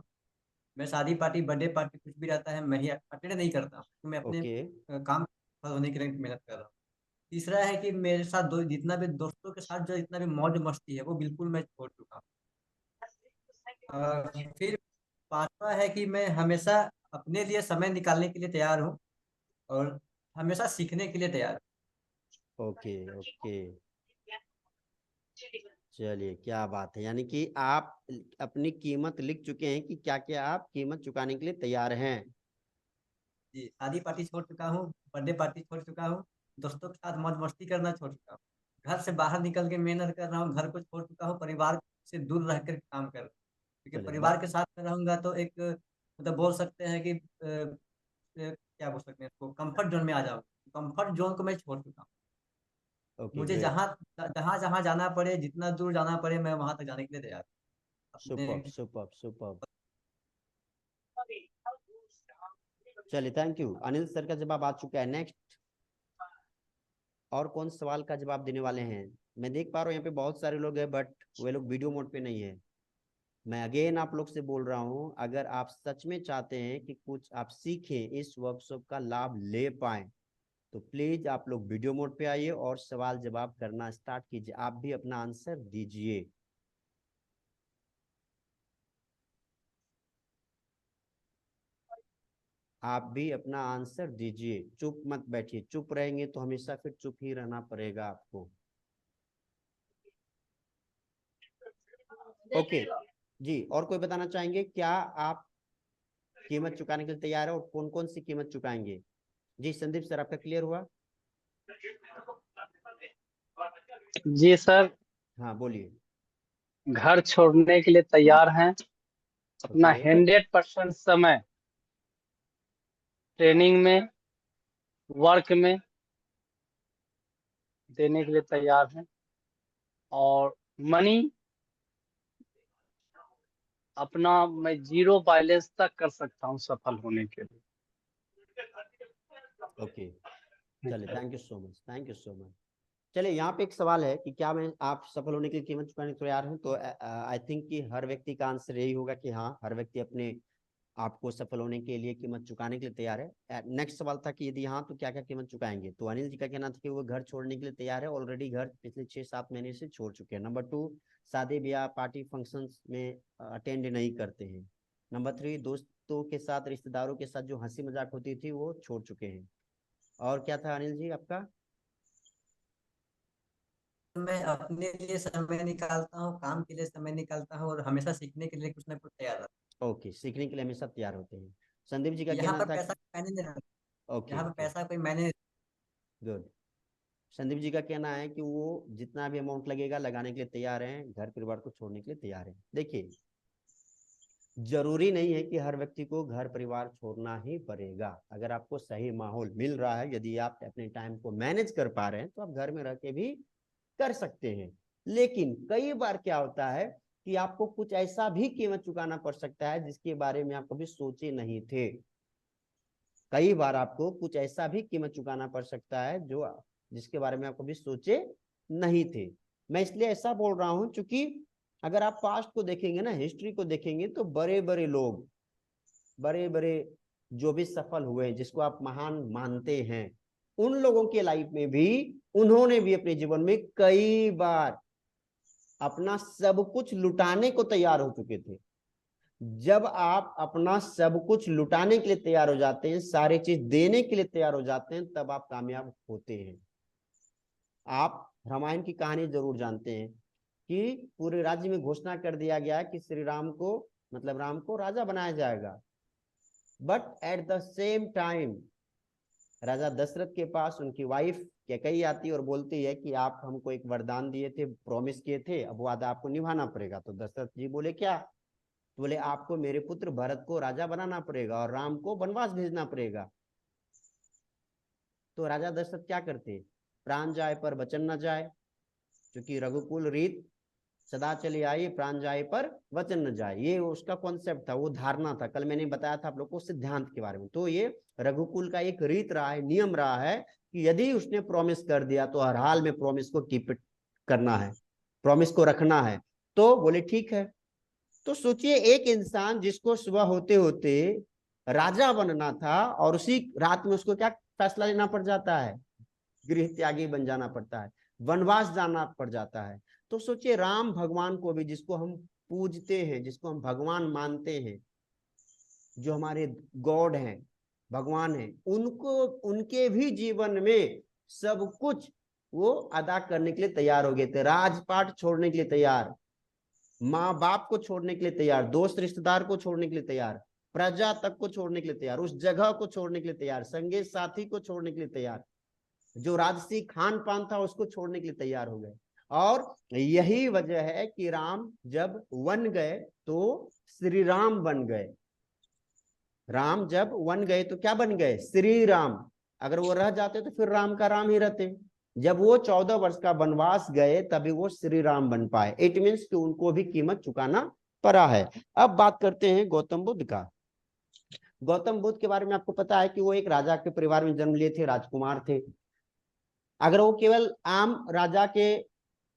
मैं शादी पार्टी बर्थडे पार्टी कुछ भी रहता है मैं ही अटेंड नहीं करता हूँ, मैं अपने ओके काम सफल होने के लिए मेहनत कर रहा हूँ। तीसरा है कि मेरे साथ जितना भी दोस्तों के साथ जो जितना भी मौज मस्ती है वो बिल्कुल मैं छोड़ चुका हूँ। फिर पांचवा है कि मैं हमेशा अपने लिए समय निकालने के लिए तैयार हूँ, और हमेशा सीखने के लिए तैयार हूँ। ओके ओके चलिए क्या बात है, यानी कि आप अपनी कीमत लिख चुके हैं कि क्या क्या आप कीमत चुकाने के लिए तैयार हैं। जी, शादी पार्टी छोड़ चुका हूँ, बर्थडे पार्टी छोड़ चुका हूँ, दोस्तों के साथ मौज मस्ती करना छोड़ चुका हूँ, घर से बाहर निकल के मेहनत कर रहा हूँ, घर को छोड़ चुका हूँ, परिवार से दूर रह कर काम कर रहा हूँ। क्योंकि चलिए परिवार के साथ में रहूंगा तो एक मतलब बोल सकते हैं कि क्या बोल सकते हैं इसको, कंफर्ट जोन में आ जाऊंगा। कंफर्ट जोन को मैं छोड़ चुका हूँ। ओके मुझे ग्रेट। जहाँ जहाँ जहाँ जाना पड़े, जितना दूर जाना पड़े, मैं वहां तक जाने के लिए तैयार हूँ अपने। Super super super. चलिए थैंक यू, अनिल सर का जवाब आ चुका है। नेक्स्ट और कौन सवाल का जवाब देने वाले हैं? मैं देख पा रहा हूँ यहाँ पे बहुत सारे लोग हैं बट वे लोग वीडियो मोड पे नहीं है। मैं अगेन आप लोग से बोल रहा हूँ, अगर आप सच में चाहते हैं कि कुछ आप सीखें, इस वर्कशॉप का लाभ ले पाएं, तो प्लीज आप लोग वीडियो मोड पे आइए और सवाल जवाब करना स्टार्ट कीजिए, आप भी अपना आंसर दीजिए। आप भी अपना आंसर दीजिए, चुप मत बैठिए। चुप रहेंगे तो हमेशा फिर चुप ही रहना पड़ेगा आपको। ओके जी, और कोई बताना चाहेंगे क्या आप कीमत चुकाने के लिए तैयार है और कौन कौन सी कीमत चुकाएंगे? जी संदीप सर, आपका क्लियर हुआ? जी सर, हाँ बोलिए। घर छोड़ने के लिए तैयार हैं। अपना ओके 100% समय ट्रेनिंग में, वर्क में देने के लिए तैयार हैं। और मनी अपना मैं 0 बैलेंस तक कर सकता हूँ सफल होने के लिए। ओके, चलिए, thank you so much, thank you so much. चलिए, यहाँ पे एक सवाल है कि क्या मैं आप सफल होने के लिए कीमत चुकाने को तैयार हैं? तो आई थिंक कि हर व्यक्ति का आंसर यही होगा कि हाँ, हर व्यक्ति अपने आपको सफल होने के लिए कीमत चुकाने के लिए तैयार है। नेक्स्ट सवाल था कि यदि हाँ तो क्या क्या कीमत चुकाएंगे? तो अनिल जी का कहना था कि वो घर छोड़ने के लिए तैयार है, ऑलरेडी घर पिछले 6-7 महीने से छोड़ चुके हैं। नंबर 2, शादी ब्याह पार्टी फंक्शंस में अटेंड नहीं करते हैं। नंबर 3, दोस्तों के साथ रिश्तेदारों के साथ जो हंसी मजाक होती थी वो छोड़ चुके हैं। और क्या था अनिल जी आपका? मैं अपने लिए समय निकालता हूँ, काम के लिए समय निकालता हूँ और हमेशा सीखने के लिए कुछ ना कुछ तैयार रहता ओके, सीखने के लिए हमेशा तैयार होते हैं। संदीप जी का हूँ। यहाँ कहना पर था पैसा कि मैंने नहीं रखा। ओके यहाँ पर ओके पैसा कोई मैंने गुड। संदीप जी का कहना है कि वो जितना भी अमाउंट लगेगा लगाने के लिए तैयार हैं, घर परिवार को छोड़ने के लिए तैयार हैं। देखिए, जरूरी नहीं है कि हर व्यक्ति को घर परिवार छोड़ना ही पड़ेगा। अगर आपको सही माहौल मिल रहा है, यदि आप अपने टाइम को मैनेज कर पा रहे हैं, तो आप घर में रह के भी कर सकते हैं। लेकिन कई बार क्या होता है कि आपको कुछ ऐसा भी कीमत चुकाना पड़ सकता है जिसके बारे में आप कभी सोचे नहीं थे। कई बार आपको कुछ ऐसा भी कीमत चुकाना पड़ सकता है जो जिसके बारे में आप कभी सोचे नहीं थे। मैं इसलिए ऐसा बोल रहा हूं क्योंकि अगर आप पास्ट को देखेंगे ना, हिस्ट्री को देखेंगे, तो बड़े बड़े लोग, बड़े बड़े जो भी सफल हुए, जिसको आप महान मानते हैं, उन लोगों के लाइफ में भी उन्होंने भी अपने जीवन में कई बार अपना सब कुछ लुटाने को तैयार हो चुके थे। जब आप अपना सब कुछ लुटाने के लिए तैयार हो जाते हैं, सारी चीज देने के लिए तैयार हो जाते हैं, तब आप कामयाब होते हैं। आप रामायण की कहानी जरूर जानते हैं कि पूरे राज्य में घोषणा कर दिया गया कि श्री राम को, मतलब राम को राजा बनाया जाएगा। But at the same time राजा दशरथ के पास उनकी वाइफ कैकेयी आती है और बोलती है कि आप हमको एक वरदान दिए थे, प्रॉमिस किए थे, अब वादा आपको निभाना पड़ेगा। तो दशरथ जी बोले क्या? तो बोले आपको मेरे पुत्र भरत को राजा बनाना पड़ेगा और राम को वनवास भेजना पड़ेगा। तो राजा दशरथ क्या करते? प्राण जाए पर वचन न जाए, क्योंकि रघुकुल रीत सदा चली आई, प्राण जाए पर वचन न जाए, ये उसका कॉन्सेप्ट था, वो धारणा था। कल मैंने बताया था आप लोग को सिद्धांत के बारे में। तो ये रघुकुल का एक रीत रहा है, नियम रहा है कि यदि उसने प्रॉमिस कर दिया तो हर हाल में प्रॉमिस को कीप करना है, प्रॉमिस को रखना है। तो बोले ठीक है। तो सोचिए, एक इंसान जिसको सुबह होते होते राजा बनना था और उसी रात में उसको क्या फैसला लेना पड़ जाता है? गृह त्यागी बन जाना पड़ता है, वनवास जाना पड़ जाता है। तो सोचिए, राम भगवान को भी, जिसको हम पूजते हैं, जिसको हम भगवान मानते हैं, जो हमारे गॉड हैं, भगवान हैं, उनको, उनके भी जीवन में सब कुछ वो अदा करने के लिए तैयार हो गए थे। राजपाट छोड़ने के लिए तैयार, माँ बाप को छोड़ने के लिए तैयार, दोस्त रिश्तेदार को छोड़ने के लिए तैयार, प्रजा तक को छोड़ने के लिए तैयार, उस जगह को छोड़ने के लिए तैयार, संगी साथी को छोड़ने के लिए तैयार, जो राजसी खान पान था उसको छोड़ने के लिए तैयार हो गए। और यही वजह है कि राम जब वन गए तो श्री राम बन गए। राम जब वन गए तो क्या बन गए? श्री राम। अगर वो रह जाते तो फिर राम का राम ही रहते। जब वो 14 वर्ष का वनवास गए तभी वो श्री राम बन पाए। इट मीन्स कि उनको भी कीमत चुकाना पड़ा है। अब बात करते हैं गौतम बुद्ध का। गौतम बुद्ध के बारे में आपको पता है कि वो एक राजा के परिवार में जन्म लिए थे, राजकुमार थे। अगर वो केवल आम राजा के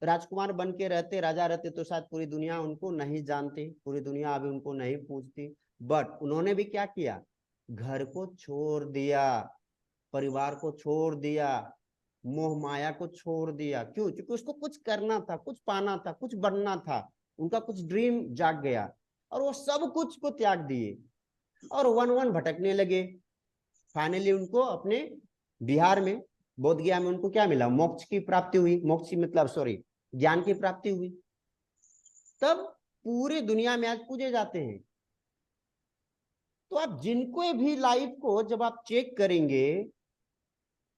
राजकुमार बन के रहते, राजा रहते, तो शायद पूरी दुनिया उनको नहीं जानती, पूरी दुनिया अभी उनको नहीं पूछती। बट उन्होंने भी क्या किया? घर को छोड़ दिया, परिवार को छोड़ दिया, मोह माया को छोड़ दिया। क्यों? क्योंकि उसको कुछ करना था, कुछ पाना था, कुछ बनना था, उनका कुछ ड्रीम जाग गया और वो सब कुछ को त्याग दिए और वन वन भटकने लगे। फाइनली उनको अपने बिहार में बोध गया में उनको क्या मिला, मोक्ष की प्राप्ति हुई, मोक्ष की मतलब सॉरी ज्ञान की प्राप्ति हुई। तब पूरी दुनिया में आज पूजे जाते हैं। तो आप जिनको भी लाइफ को जब आप चेक करेंगे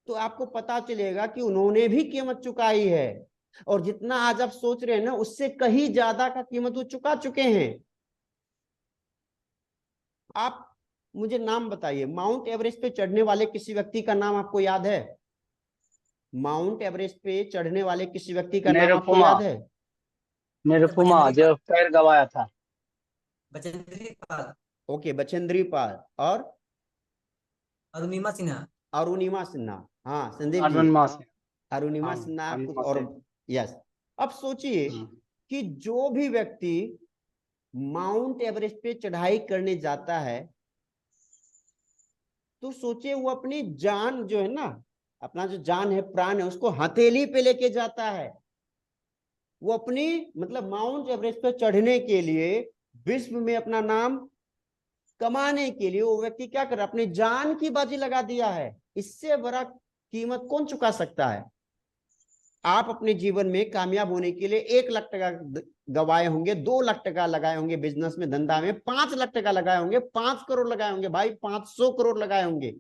तो आपको पता चलेगा कि उन्होंने भी कीमत चुकाई है, और जितना आज आप सोच रहे हैं ना उससे कहीं ज्यादा का कीमत वो चुका चुके हैं। आप मुझे नाम बताइए, माउंट एवरेस्ट पे चढ़ने वाले किसी व्यक्ति का नाम आपको याद है? माउंट एवरेस्ट पे चढ़ने वाले किसी व्यक्ति का नाम आपको निरुपमा, याद है? निरुपमा बचेंद्री जो पैर गवाया था। बचेंद्री पाल, ओके, बचेंद्री पाल और अरुणिमा सिन्हा। अरुणिमा सिन्हा। हाँ संदीप जी, अरुणिमा सिंह। अरुणिमा हाँ, सिन्हा आपको अरुणिमा और सिंह। यस। अब सोचिए कि जो भी व्यक्ति माउंट एवरेस्ट पे चढ़ाई करने जाता है तो सोचिए वो अपनी जान जो है ना, अपना जो जान है, प्राण है, उसको हथेली पे लेके जाता है। वो अपनी मतलब माउंट एवरेस्ट पे चढ़ने के लिए, विश्व में अपना नाम कमाने के लिए वो व्यक्ति क्या कर रहा है, अपनी जान की बाजी लगा दिया है। इससे बड़ा कीमत कौन चुका सकता है? आप अपने जीवन में कामयाब होने के लिए 1 लाख टका गवाए होंगे, 2 लाख टका लगाए होंगे बिजनेस में, धंधा में 5 लाख टका लगाए होंगे, 5 करोड़ लगाए होंगे, भाई 500 करोड़ लगाए होंगे।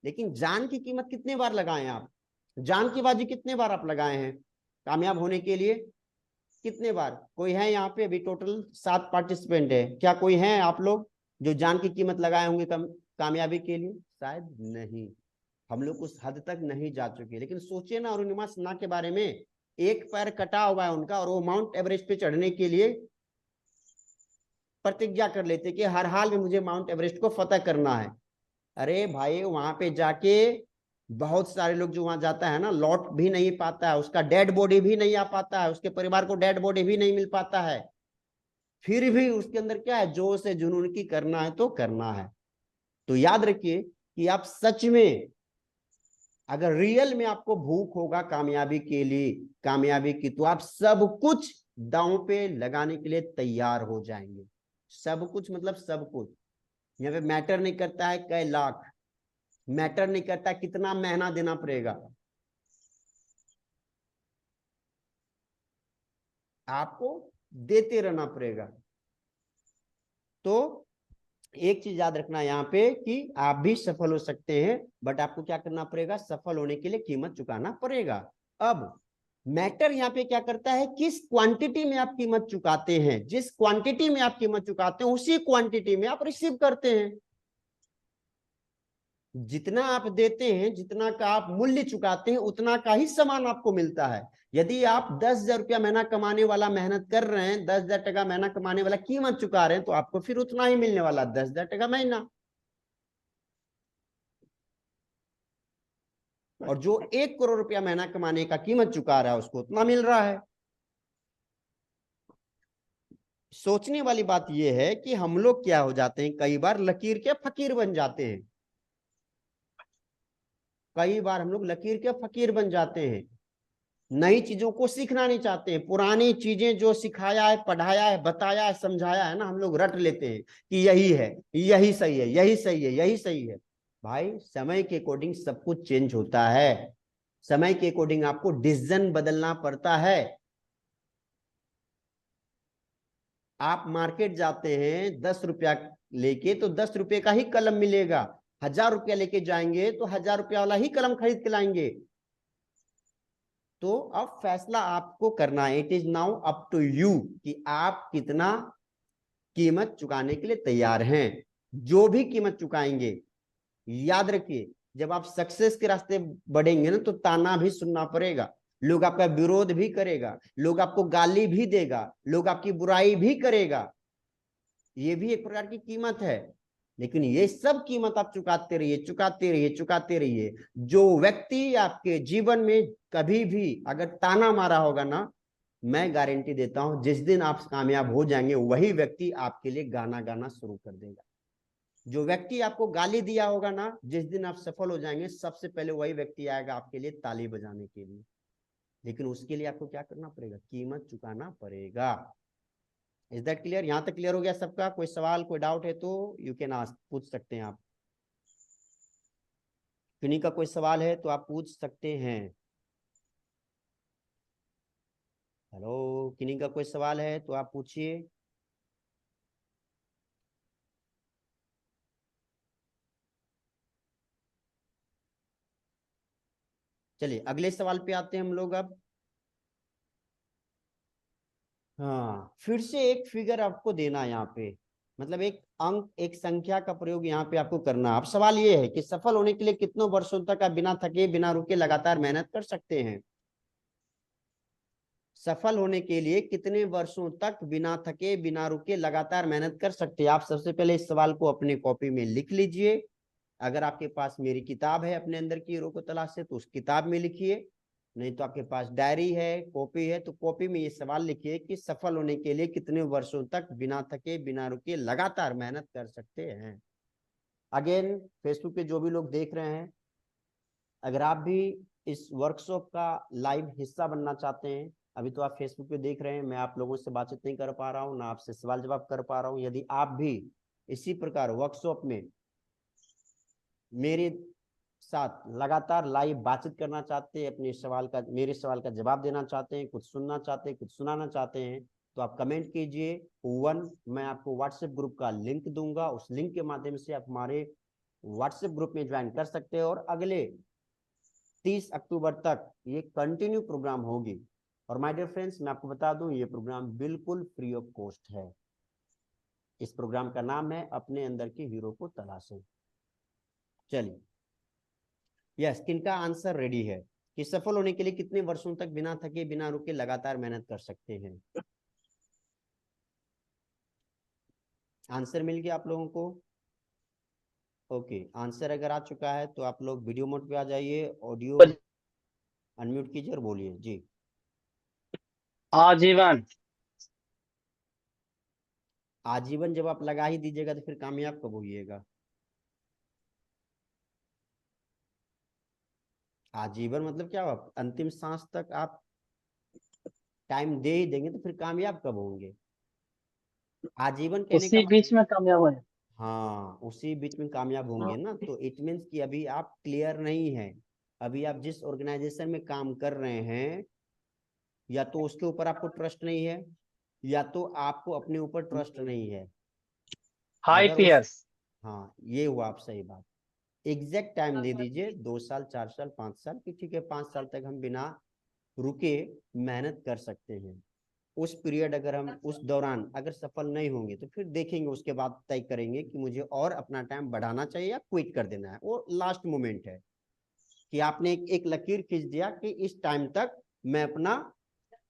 लेकिन जान की कीमत कितने बार लगाए आप? जान की बाजी कितने बार आप लगाए हैं कामयाब होने के लिए? कितने बार? कोई है यहाँ पे? अभी टोटल 7 पार्टिसिपेंट है, क्या कोई है आप लोग जो जान की कीमत लगाए होंगे कामयाबी के लिए? शायद नहीं, हम लोग उस हद तक नहीं जा चुके। लेकिन सोचिए ना अरुणिमा सिन्हा के बारे में, एक पैर कटा हुआ है उनका और वो माउंट एवरेस्ट पे चढ़ने के लिए प्रतिज्ञा कर लेते कि हर हाल में मुझे माउंट एवरेस्ट को फतह करना है। अरे भाई वहां पे जाके बहुत सारे लोग जो वहां जाता है ना लौट भी नहीं पाता है, उसका डेड बॉडी भी नहीं आ पाता है, उसके परिवार को डेड बॉडी भी नहीं मिल पाता है। फिर भी उसके अंदर क्या है, जोश है, जुनून की करना है तो करना है। तो याद रखिए कि आप सच में अगर रियल में आपको भूख होगा कामयाबी के लिए, कामयाबी की, तो आप सब कुछ दांव पे लगाने के लिए तैयार हो जाएंगे। सब कुछ मतलब सब कुछ। यहाँ पे मैटर नहीं करता है कई लाख, मैटर नहीं करता कितना महीना देना पड़ेगा, आपको देते रहना पड़ेगा। तो एक चीज याद रखना यहाँ पे कि आप भी सफल हो सकते हैं, बट आपको क्या करना पड़ेगा, सफल होने के लिए कीमत चुकाना पड़ेगा। अब मैटर यहाँ पे क्या करता है, किस क्वांटिटी में आप कीमत चुकाते हैं। जिस क्वांटिटी में आप कीमत चुकाते हैं उसी क्वांटिटी में आप रिसीव करते हैं। जितना आप देते हैं, जितना का आप मूल्य चुकाते हैं, उतना का ही सामान आपको मिलता है। यदि आप 10,000 रुपया महीना कमाने वाला मेहनत कर रहे हैं, 10,000 टका महीना कमाने वाला कीमत चुका रहे हैं, तो आपको फिर उतना ही मिलने वाला, 10,000 टका महीना। और जो 1 करोड़ रुपया महीना कमाने का कीमत चुका रहा है उसको उतना मिल रहा है। सोचने वाली बात यह है कि हम लोग क्या हो जाते हैं, कई बार लकीर के फकीर बन जाते हैं। कई बार हम लोग लकीर के फकीर बन जाते हैं, नई चीजों को सीखना नहीं चाहते हैं। पुरानी चीजें जो सिखाया है, पढ़ाया है, बताया है, समझाया है ना, हम लोग रट लेते हैं कि यही है, यही सही है, यही सही है, यही सही है। भाई समय के अकॉर्डिंग सब कुछ चेंज होता है, समय के अकॉर्डिंग आपको डिसीजन बदलना पड़ता है। आप मार्केट जाते हैं 10 रुपया लेके तो 10 रुपये का ही कलम मिलेगा, 1,000 रुपया लेके जाएंगे तो 1,000 रुपया वाला ही कलम खरीद के लाएंगे। तो अब फैसला आपको करना है, it is now up to you कि आप कितना कीमत चुकाने के लिए तैयार हैं। जो भी कीमत चुकाएंगे, याद रखिए जब आप सक्सेस के रास्ते बढ़ेंगे ना तो ताना भी सुनना पड़ेगा, लोग आपका विरोध भी करेगा, लोग आपको गाली भी देगा, लोग आपकी बुराई भी करेगा। ये भी एक प्रकार की कीमत है, लेकिन ये सब कीमत आप चुकाते रहिए, चुकाते रहिए, चुकाते रहिए। जो व्यक्ति आपके जीवन में कभी भी अगर ताना मारा होगा ना, मैं गारंटी देता हूं जिस दिन आप कामयाब हो जाएंगे वही व्यक्ति आपके लिए गाना गाना शुरू कर देगा। जो व्यक्ति आपको गाली दिया होगा ना, जिस दिन आप सफल हो जाएंगे सबसे पहले वही व्यक्ति आएगा आपके लिए ताली बजाने के लिए। लेकिन उसके लिए आपको क्या करना पड़ेगा, कीमत चुकाना पड़ेगा। Is that clear? यहां तक क्लियर हो गया सबका? कोई सवाल, कोई डाउट है तो यू कैन आस्क, पूछ सकते हैं आप। किन्हीं का कोई सवाल है तो आप पूछ सकते हैं। हेलो, किन्हीं का कोई सवाल है तो आप पूछिए। चलिए अगले सवाल पे आते हैं हम लोग अब। हाँ, फिर से एक फिगर आपको देना है यहाँ पे, मतलब एक अंक, एक संख्या का प्रयोग यहाँ पे आपको करना। अब सवाल ये है कि सफल होने के लिए कितनों वर्षों तक आप बिना थके बिना रुके लगातार मेहनत कर सकते हैं। सफल होने के लिए कितने वर्षों तक बिना थके बिना रुके लगातार मेहनत कर सकते हैं। आप सबसे पहले इस सवाल को अपने कॉपी में लिख लीजिए। अगर आपके पास मेरी किताब है अपने अंदर की हीरो को तलाश से, तो उस किताब में लिखिए। नहीं तो आपके पास डायरी है, कॉपी है, तो कॉपी में ये सवाल लिखिए कि सफल होने के लिए कितने वर्षों तक बिना थके बिना रुके लगातार मेहनत कर सकते हैं। अगेन, फेसबुक पे जो भी लोग देख रहे हैं, अगर आप भी इस वर्कशॉप का लाइव हिस्सा बनना चाहते हैं, अभी तो आप फेसबुक पे देख रहे हैं, मैं आप लोगों से बातचीत नहीं कर पा रहा हूँ, ना आपसे सवाल जवाब कर पा रहा हूँ। यदि आप भी इसी प्रकार वर्कशॉप में मेरे साथ लगातार लाइव बातचीत करना चाहते हैं, अपने सवाल का, मेरे सवाल का जवाब देना चाहते हैं, कुछ सुनना चाहते हैं, कुछ सुनाना चाहते हैं, तो आप कमेंट कीजिए 1। मैं आपको व्हाट्सएप ग्रुप का लिंक दूंगा, उस लिंक के माध्यम से आप हमारे व्हाट्सएप ग्रुप में ज्वाइन कर सकते हैं। और अगले 30 अक्टूबर तक ये कंटिन्यू प्रोग्राम होगी। और माय डियर फ्रेंड्स, मैं आपको बता दूं, ये प्रोग्राम बिल्कुल फ्री ऑफ कॉस्ट है। इस प्रोग्राम का नाम है अपने अंदर के हीरो को तलाशें। चलिए, यस, किनका आंसर रेडी है कि सफल होने के लिए कितने वर्षों तक बिना थके बिना रुके लगातार मेहनत कर सकते हैं। आंसर मिल गया आप लोगों को? ओके, आंसर अगर आ चुका है तो आप लोग वीडियो मोड पे आ जाइए, ऑडियो अनम्यूट कीजिए और बोलिए जी। आजीवन। आजीवन जब आप लगा ही दीजिएगा तो फिर कामयाब कब होइएगा? आजीवन मतलब क्या हुआ? अंतिम सांस तक आप टाइम दे ही देंगे तो फिर कामयाब कब होंगे? आजीवन कहने का उसी बीच में कामयाब हुए। हाँ, उसी बीच में कामयाब होंगे ना, तो इट मीन्स कि अभी आप क्लियर नहीं है। अभी आप जिस ऑर्गेनाइजेशन में काम कर रहे हैं, या तो उसके ऊपर आपको ट्रस्ट नहीं है, या तो आपको अपने ऊपर ट्रस्ट नहीं है। 5 अगर उस, years। हाँ, ये हुआ आप सही बात। एग्जैक्ट टाइम दे दीजिए, 2 साल 4 साल 5 साल की, ठीक है 5 साल तक हम बिना रुके मेहनत कर सकते हैं। उस पीरियड अगर हम उस दौरान अगर सफल नहीं होंगे तो फिर देखेंगे, उसके बाद तय करेंगे कि मुझे और अपना टाइम बढ़ाना चाहिए या क्विट कर देना है। वो लास्ट मोमेंट है कि आपने एक लकीर खींच दिया कि इस टाइम तक मैं अपना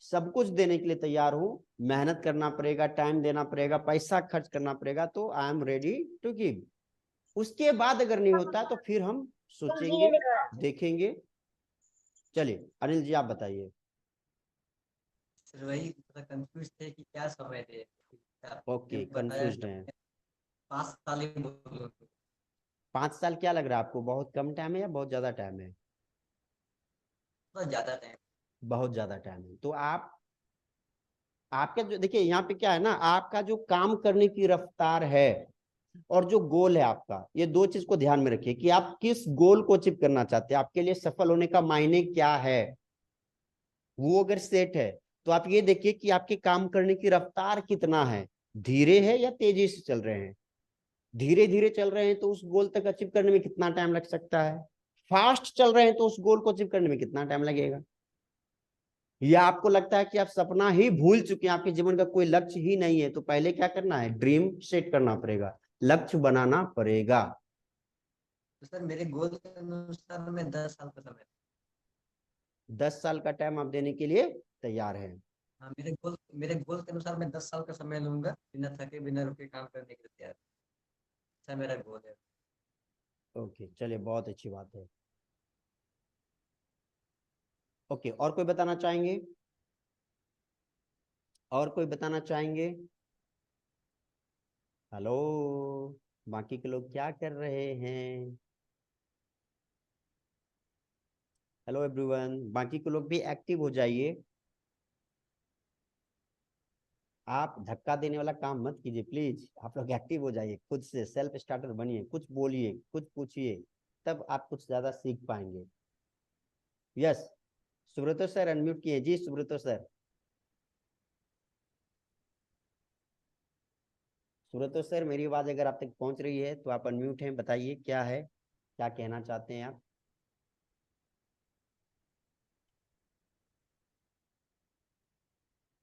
सब कुछ देने के लिए तैयार हूं, मेहनत करना पड़ेगा, टाइम देना पड़ेगा, पैसा खर्च करना पड़ेगा, तो I am ready to give. उसके बाद अगर नहीं होता तो फिर हम सोचेंगे, देखेंगे। चलिए अनिल जी आप बताइए। सर वही थोड़ा कंफ्यूज थे कि क्या समय दे। ओके, आपने बताया कंफ्यूज्ड हैं। 5 साल ही बोलो। 5 साल क्या लग रहा है आपको, बहुत कम टाइम है या बहुत ज्यादा टाइम है? थोड़ा ज्यादा टाइम। बहुत ज्यादा टाइम है। तो आप, आपका जो देखिए यहाँ पे क्या है ना, आपका जो काम करने की रफ्तार है और जो गोल है आपका, ये दो चीज को ध्यान में रखिए कि आप किस गोल को अचीव करना चाहते हैं। आपके लिए सफल होने का मायने क्या है, वो अगर सेट है तो आप ये देखिए कि आपके काम करने की रफ्तार कितना है, धीरे है या तेजी से चल रहे हैं। धीरे धीरे चल रहे हैं तो उस गोल तक अचीव करने में कितना टाइम लग सकता है। फास्ट चल रहे हैं तो उस गोल को अचीव करने में कितना टाइम लगेगा। या आपको लगता है कि आप सपना ही भूल चुके हैं, आपके जीवन का कोई लक्ष्य ही नहीं है, तो पहले क्या करना है, ड्रीम सेट करना पड़ेगा, लक्ष्य बनाना पड़ेगा। तो सर मेरे गोल के अनुसार मैं 10 साल का समय। 10 साल का टाइम आप देने के लिए तैयार हैं? हाँ, मेरे गोल के अनुसार मैं 10 साल का समय लूंगा, बिना थके बिना रुके काम करने के लिए तैयार। ऐसा मेरा गोल है। ओके, चलिए बहुत अच्छी बात है। ओके, और कोई बताना चाहेंगे? और कोई बताना चाहेंगे? हेलो, बाकी के लोग क्या कर रहे हैं? हेलो एवरीवन, बाकी के लोग भी एक्टिव हो जाइए। आप धक्का देने वाला काम मत कीजिए प्लीज, आप लोग एक्टिव हो जाइए, खुद से सेल्फ स्टार्टर बनिए, कुछ बोलिए, कुछ पूछिए, तब आप कुछ ज्यादा सीख पाएंगे। यस, सुब्रतो सर अनम्यूट किए जी। सुब्रतो सर, सुब्रतो सर मेरी आवाज अगर आप तक पहुंच रही है तो आप अनम्यूट हैं, बताइए क्या है, क्या कहना चाहते हैं आप।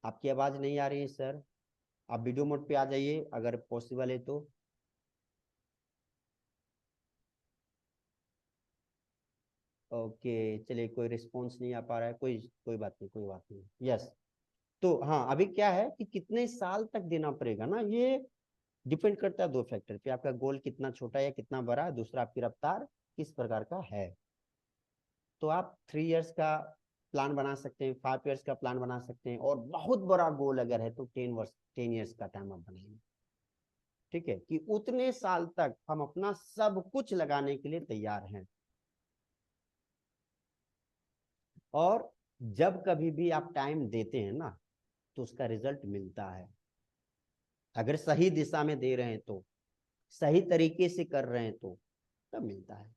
आपकी आवाज नहीं आ रही है सर, आप वीडियो मोड पे आ जाइए अगर पॉसिबल है तो। ओके चलिए, कोई रिस्पॉन्स नहीं आ पा रहा है, कोई कोई बात नहीं, कोई बात नहीं। यस, तो हाँ अभी क्या है कि कितने साल तक देना पड़ेगा ना, ये डिपेंड करता है दो फैक्टर पे, आपका गोल कितना छोटा है या कितना बड़ा है, दूसरा आपकी रफ्तार किस प्रकार का है। तो आप 3 इयर्स का प्लान बना सकते हैं, 5 इयर्स का प्लान बना सकते हैं, और बहुत बड़ा गोल अगर है तो 10 इयर्स का टाइम आप बनाएंगे। ठीक है, कि उतने साल तक हम अपना सब कुछ लगाने के लिए तैयार हैं। और जब कभी भी आप टाइम देते हैं ना तो उसका रिजल्ट मिलता है। अगर सही दिशा में दे रहे हैं तो, सही तरीके से कर रहे हैं तो तब मिलता है।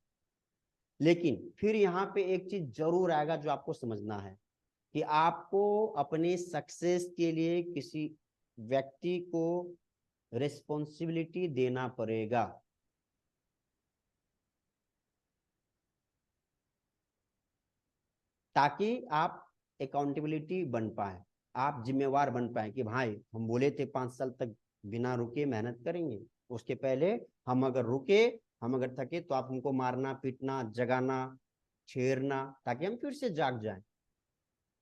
लेकिन फिर यहाँ पे एक चीज जरूर आएगा जो आपको समझना है कि आपको अपने सक्सेस के लिए किसी व्यक्ति को रिस्पॉन्सिबिलिटी देना पड़ेगा। ताकि आप अकाउंटेबिलिटी बन पाए, आप जिम्मेवार बन पाए कि भाई हम बोले थे 5 साल तक बिना रुके मेहनत करेंगे, उसके पहले हम अगर रुके, हम अगर थके तो आप हमको मारना पीटना जगाना छेड़ना, ताकि हम फिर से जाग जाएं।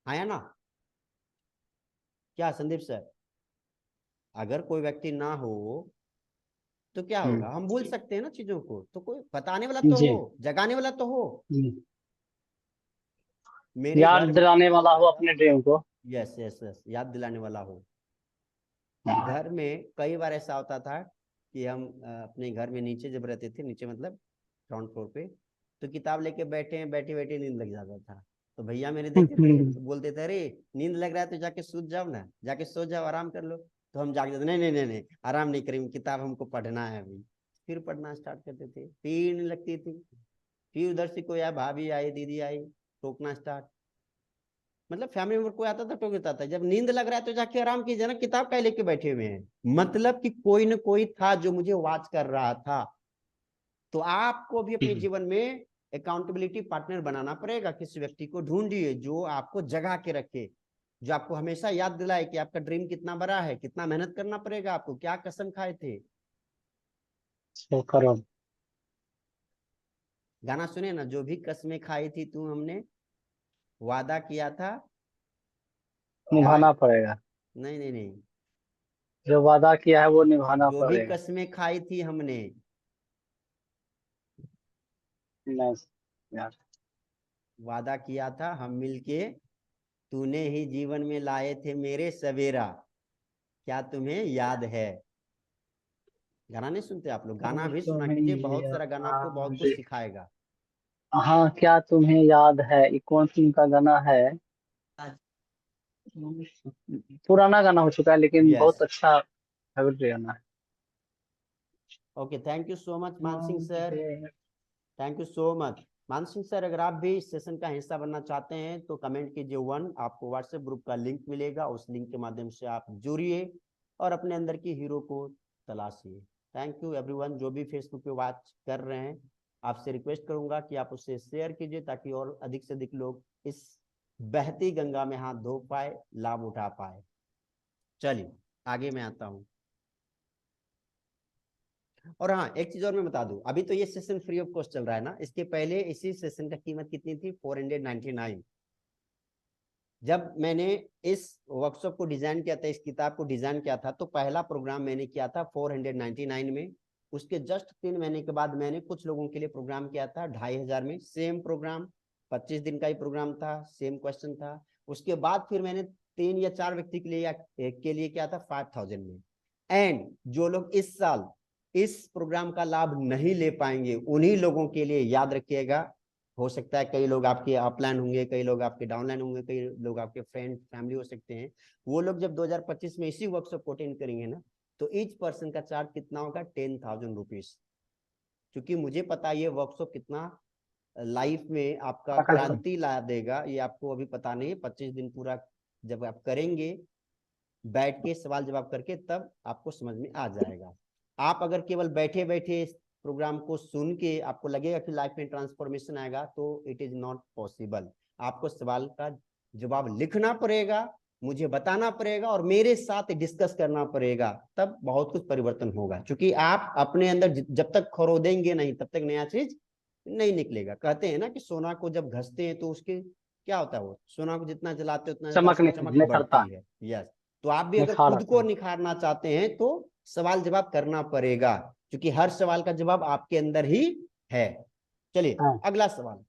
आया ना क्या संदीप सर? अगर कोई व्यक्ति ना हो तो क्या होगा, हम भूल सकते हैं ना चीजों को, तो कोई बताने वाला तो जी हो, जगाने वाला तो हो। जी। मेरे याद घर, दिलाने वाला हो अपने ड्रीम को। यस यस यस, याद दिलाने वाला हो। घर में कई बार ऐसा होता था कि हम अपने घर में नीचे जब रहते थे, नीचे मतलब ग्राउंड फ्लोर पे, तो किताब लेके बैठे हैं, बैठे बैठे नींद लग जाता था। तो भैया मेरे देखते थे तो बोलते थे अरे नींद लग रहा है तो जाके सूत जाओ ना, जाके सो जाओ, आराम कर लो। तो हम जाके नहीं नहीं नहीं नहीं, आराम नहीं करेंगे, किताब हमको पढ़ना है अभी। फिर पढ़ना स्टार्ट करते थे, फिर नहीं लगती थी। फिर उधर से कोई आया, भाभी आई दीदी आई, टोकना स्टार्ट। मतलब फैमिली मेंबर कोई आता था टोक देता था, जब नींद लग रहा है तो जाके आराम कीजिए ना, किताब का लेके बैठे हुए हैं। मतलब कि कोई न कोई था जो मुझे वॉच कर रहा था। तो आपको भी अपने जीवन में अकाउंटेबिलिटी पार्टनर बनाना पड़ेगा। किसी व्यक्ति को ढूंढिए जो आपको जगा के रखे, जो आपको हमेशा याद दिलाए कि आपका ड्रीम कितना बड़ा है, कितना मेहनत करना पड़ेगा आपको, क्या कसम खाए थे। 100 करोड़। गाना सुने ना, जो भी कसमें खाई थी तू हमने, वादा किया था, क्या? निभाना पड़ेगा। नहीं नहीं नहीं, जो वादा किया है वो निभाना जो भी पड़ेगा। कसमें खाई थी हमने, नहीं यार। वादा किया था हम मिलके, तूने ही जीवन में लाए थे मेरे सवेरा, क्या तुम्हें याद है? गाना नहीं सुनते आप लोग? गाना भी सुना तुम्हें कीजिए, बहुत सारा गाना आपको बहुत कुछ याद। सिखाएगा। हाँ, क्या तुम्हें याद है, ये कौन फिल्म का गाना है? आज पुराना गाना हो चुका है लेकिन यस, बहुत अच्छा फेवरेट गाना है। Okay, thank you so much Maan Singh sir, thank you so much. Maan Singh sir, अगर आप भी इस सेशन का हिस्सा बनना चाहते हैं तो कमेंट कीजिए 1, आपको व्हाट्सएप ग्रुप का लिंक मिलेगा, उस लिंक के माध्यम से आप जुड़िए और अपने अंदर की हीरो को तलाशिए। थैंक यू एवरीवन, जो भी फेसबुक पे वॉच कर रहे हैं, आपसे रिक्वेस्ट करूंगा कि आप उसे शेयर कीजिए ताकि और अधिक से अधिक लोग इस बहती गंगा में हाथ धो पाए, लाभ उठा पाए। चलिए आगे मैं आता हूँ। और हाँ, एक चीज और मैं बता दूं, अभी तो ये सेशन फ्री ऑफ कॉस्ट चल रहा है ना, इसके पहले इसी सेशन का कीमत कितनी थी? 499। जब मैंने इस वर्कशॉप को डिजाइन किया था, इस किताब को डिजाइन किया था, तो पहला प्रोग्राम मैंने किया था 499 में। उसके जस्ट 3 महीने के बाद मैंने कुछ लोगों के लिए प्रोग्राम किया था 2500 में, सेम प्रोग्राम, 25 दिन का ही प्रोग्राम था, सेम क्वेश्चन था। उसके बाद फिर मैंने 3 या 4 व्यक्ति के लिए किया था 5000 में। एंड जो लोग इस साल इस प्रोग्राम का लाभ नहीं ले पाएंगे, उन्हीं लोगों के लिए याद रखिएगा, हो सकता है कई लोग आपके अपलाइन होंगे, कई लोग आपके डाउनलाइन होंगे, कई लोग आपके फ्रेंड फैमिली हो सकते हैं, वो लोग जब 2025 में इसी वर्कशॉप को अटेंड करेंगे ना, तो ईच पर्सन का चार्ज कितना होगा? 10,000 रुपीज। क्योंकि मुझे पता है ये वर्कशॉप कितना लाइफ में आपका आकर्षण। क्रांति ला देगा, ये आपको अभी पता नहीं है। 25 दिन पूरा जब आप करेंगे बैठ के सवाल जवाब करके, तब आपको समझ में आ जाएगा। आप अगर केवल बैठे बैठे इस प्रोग्राम को सुन के आपको लगेगा कि लाइफ में ट्रांसफॉर्मेशन आएगा, तो इट इज नॉट पॉसिबल। आपको सवाल का जवाब लिखना पड़ेगा, मुझे बताना पड़ेगा और मेरे साथ डिस्कस करना पड़ेगा, तब बहुत कुछ परिवर्तन होगा। क्योंकि आप अपने अंदर जब तक खरोदेंगे नहीं तब तक नया चीज नहीं निकलेगा। कहते हैं ना कि सोना को जब घसते हैं तो उसके क्या होता है, वो सोना को जितना जलाते उतना चमक चमक निखरता बढ़ती है। यस, तो आप भी अगर निखार खुद आता को है। निखारना चाहते हैं तो सवाल जवाब करना पड़ेगा, क्योंकि हर सवाल का जवाब आपके अंदर ही है। चलिए हाँ। अगला सवाल।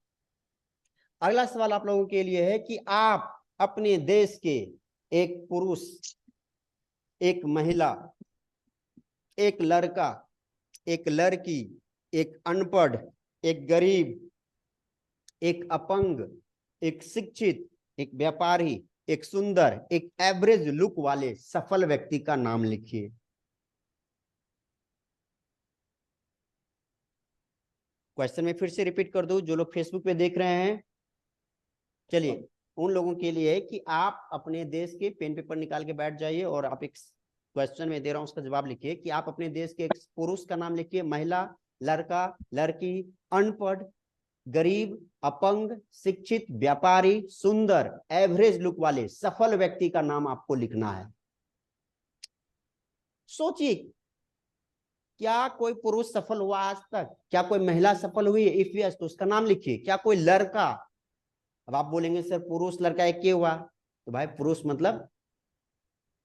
अगला सवाल आप लोगों के लिए है कि आप अपने देश के एक पुरुष, एक महिला, एक लड़का, एक लड़की, एक अनपढ़, एक गरीब, एक अपंग, एक शिक्षित, एक व्यापारी, एक सुंदर, एक एवरेज लुक वाले सफल व्यक्ति का नाम लिखिए। क्वेश्चन में फिर से रिपीट कर दूं, जो लोग फेसबुक पे देख रहे हैं, चलिए उन लोगों के लिए है कि आप अपने देश के पेन पेपर निकाल के बैठ जाइए और आप एक क्वेश्चन में दे रहा हूं उसका जवाब लिखिए कि आप अपने देश के एक पुरुष का नाम लिखिए, महिला, लड़का, लड़की, अनपढ़, गरीब, अपंग, शिक्षित, व्यापारी, सुंदर, एवरेज लुक वाले सफल व्यक्ति का नाम आपको लिखना है। सोचिए, क्या कोई पुरुष सफल हुआ आज तक? क्या कोई महिला सफल हुई है? इफ यस तो उसका नाम लिखिए। क्या कोई लड़का? अब आप बोलेंगे सर पुरुष लड़का एक ही हुआ, तो भाई पुरुष मतलब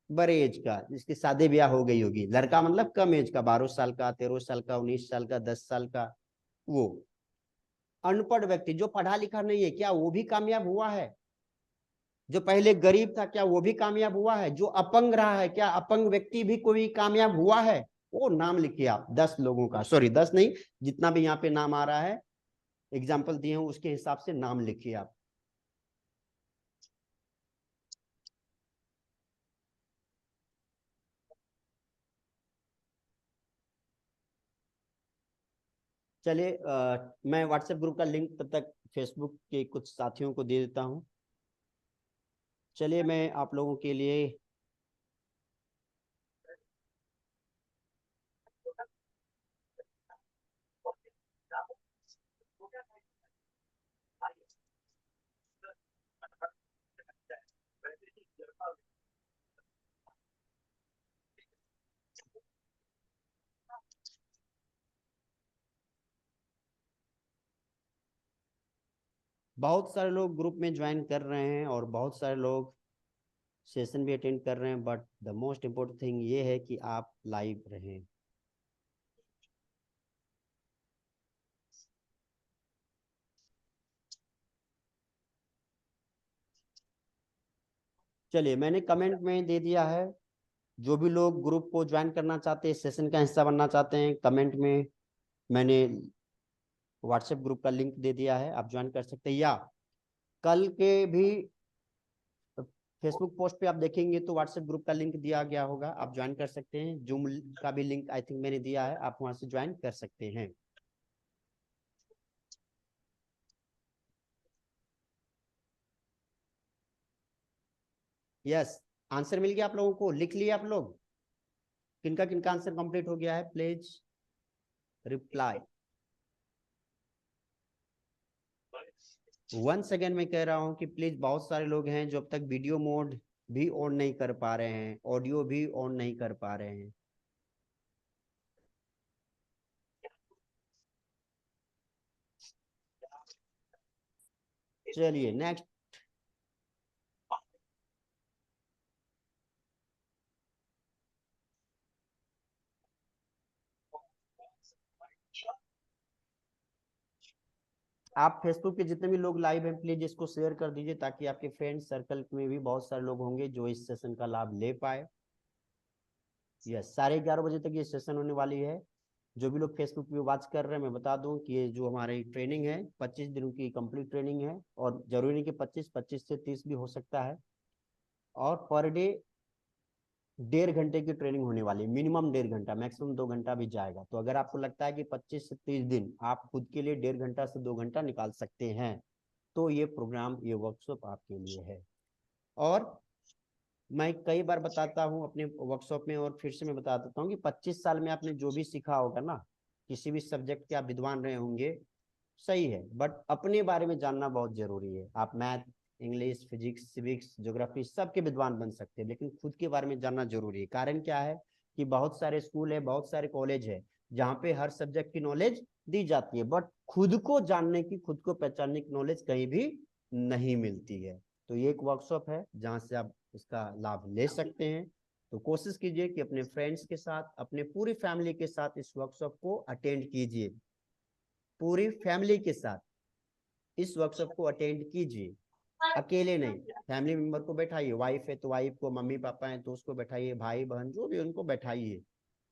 बड़े एज का, जिसकी शादी ब्याह हो गई होगी। लड़का मतलब कम एज का, 12 साल का, 13 साल का, 19 साल का, 10 साल का। वो अनपढ़ व्यक्ति जो पढ़ा लिखा नहीं है, क्या वो भी कामयाब हुआ है? जो पहले गरीब था क्या वो भी कामयाब हुआ है? जो अपंग रहा है क्या अपंग व्यक्ति भी कोई कामयाब हुआ है? वो नाम लिखिए आप 10 लोगों का, सॉरी 10 नहीं, जितना भी यहाँ पे नाम आ रहा है, एग्जाम्पल दिए हूं उसके हिसाब से नाम लिखिए आप। चलिए मैं व्हाट्सएप ग्रुप का लिंक तब तक फेसबुक के कुछ साथियों को दे देता हूं। चलिए मैं आप लोगों के लिए बहुत सारे लोग ग्रुप में ज्वाइन कर रहे हैं और बहुत सारे लोग सेशन भी अटेंड कर रहे हैं, but the most important thing ये है कि आप लाइव रहें। चलिए मैंने कमेंट में दे दिया है, जो भी लोग ग्रुप को ज्वाइन करना चाहते हैं, सेशन का हिस्सा बनना चाहते हैं, कमेंट में मैंने व्हाट्सएप ग्रुप का लिंक दे दिया है, आप ज्वाइन कर सकते हैं। या कल के भी फेसबुक पोस्ट पे आप देखेंगे तो व्हाट्सएप ग्रुप का लिंक दिया गया होगा, आप ज्वाइन कर सकते हैं। जूम का भी लिंक आई थिंक मैंने दिया है, आप वहां से ज्वाइन कर सकते हैं। यस, आंसर मिल गया आप लोगों को? लिख लिया आप लोग? किनका किनका आंसर कंप्लीट हो गया है? Please reply. 1 सेकेंड में कह रहा हूं कि प्लीज, बहुत सारे लोग हैं जो अब तक वीडियो मोड भी ऑन नहीं कर पा रहे हैं, ऑडियो भी ऑन नहीं कर पा रहे हैं। चलिए नेक्स्ट। आप फेसबुक पे जितने भी लोग लाइव हैं प्लीज इसको शेयर कर दीजिए, ताकि आपके फ्रेंड सर्कल में भी बहुत सारे लोग होंगे जो इस सेशन का लाभ ले पाए। यस, 11:30 बजे तक ये सेशन होने वाली है। जो भी लोग फेसबुक पे वॉच कर रहे हैं, मैं बता दूं कि ये जो हमारी ट्रेनिंग है 25 दिनों की कंप्लीट ट्रेनिंग है, और जरूरी नहीं कि 25 से 30 भी हो सकता है। और पर डे 1.5 घंटे की ट्रेनिंग होने वाली, मिनिमम 1.5 घंटा, मैक्सिमम 2 घंटा भी जाएगा। तो अगर आपको लगता है कि 25 से 30 दिन आप खुद के लिए 1.5 घंटा से 2 घंटा निकाल सकते हैं, तो ये प्रोग्राम, ये वर्कशॉप आपके लिए है। और मैं कई बार बताता हूँ अपने वर्कशॉप में, और फिर से मैं बता देता हूँ कि 25 साल में आपने जो भी सीखा होगा ना, किसी भी सब्जेक्ट के आप विद्वान रहे होंगे, सही है, बट अपने बारे में जानना बहुत जरूरी है। आप math, English, physics, civics, geography सबके विद्वान बन सकते हैं, लेकिन खुद के बारे में जानना जरूरी है। कारण क्या है कि बहुत सारे स्कूल है, बहुत सारे कॉलेज है जहाँ पे हर सब्जेक्ट की नॉलेज दी जाती है, बट खुद को जानने की, खुद को पहचानने की नॉलेज कहीं भी नहीं मिलती है। तो ये एक वर्कशॉप है जहाँ से आप इसका लाभ ले सकते हैं। तो कोशिश कीजिए कि अपने फ्रेंड्स के साथ, अपने पूरी फैमिली के साथ इस वर्कशॉप को अटेंड कीजिए। पूरी फैमिली के साथ इस वर्कशॉप को अटेंड कीजिए, अकेले नहीं। फैमिली मेंबर को बैठाइए, वाइफ है तो वाइफ को, मम्मी पापा हैं तो उसको बैठाइए, भाई बहन जो भी उनको बैठाइए,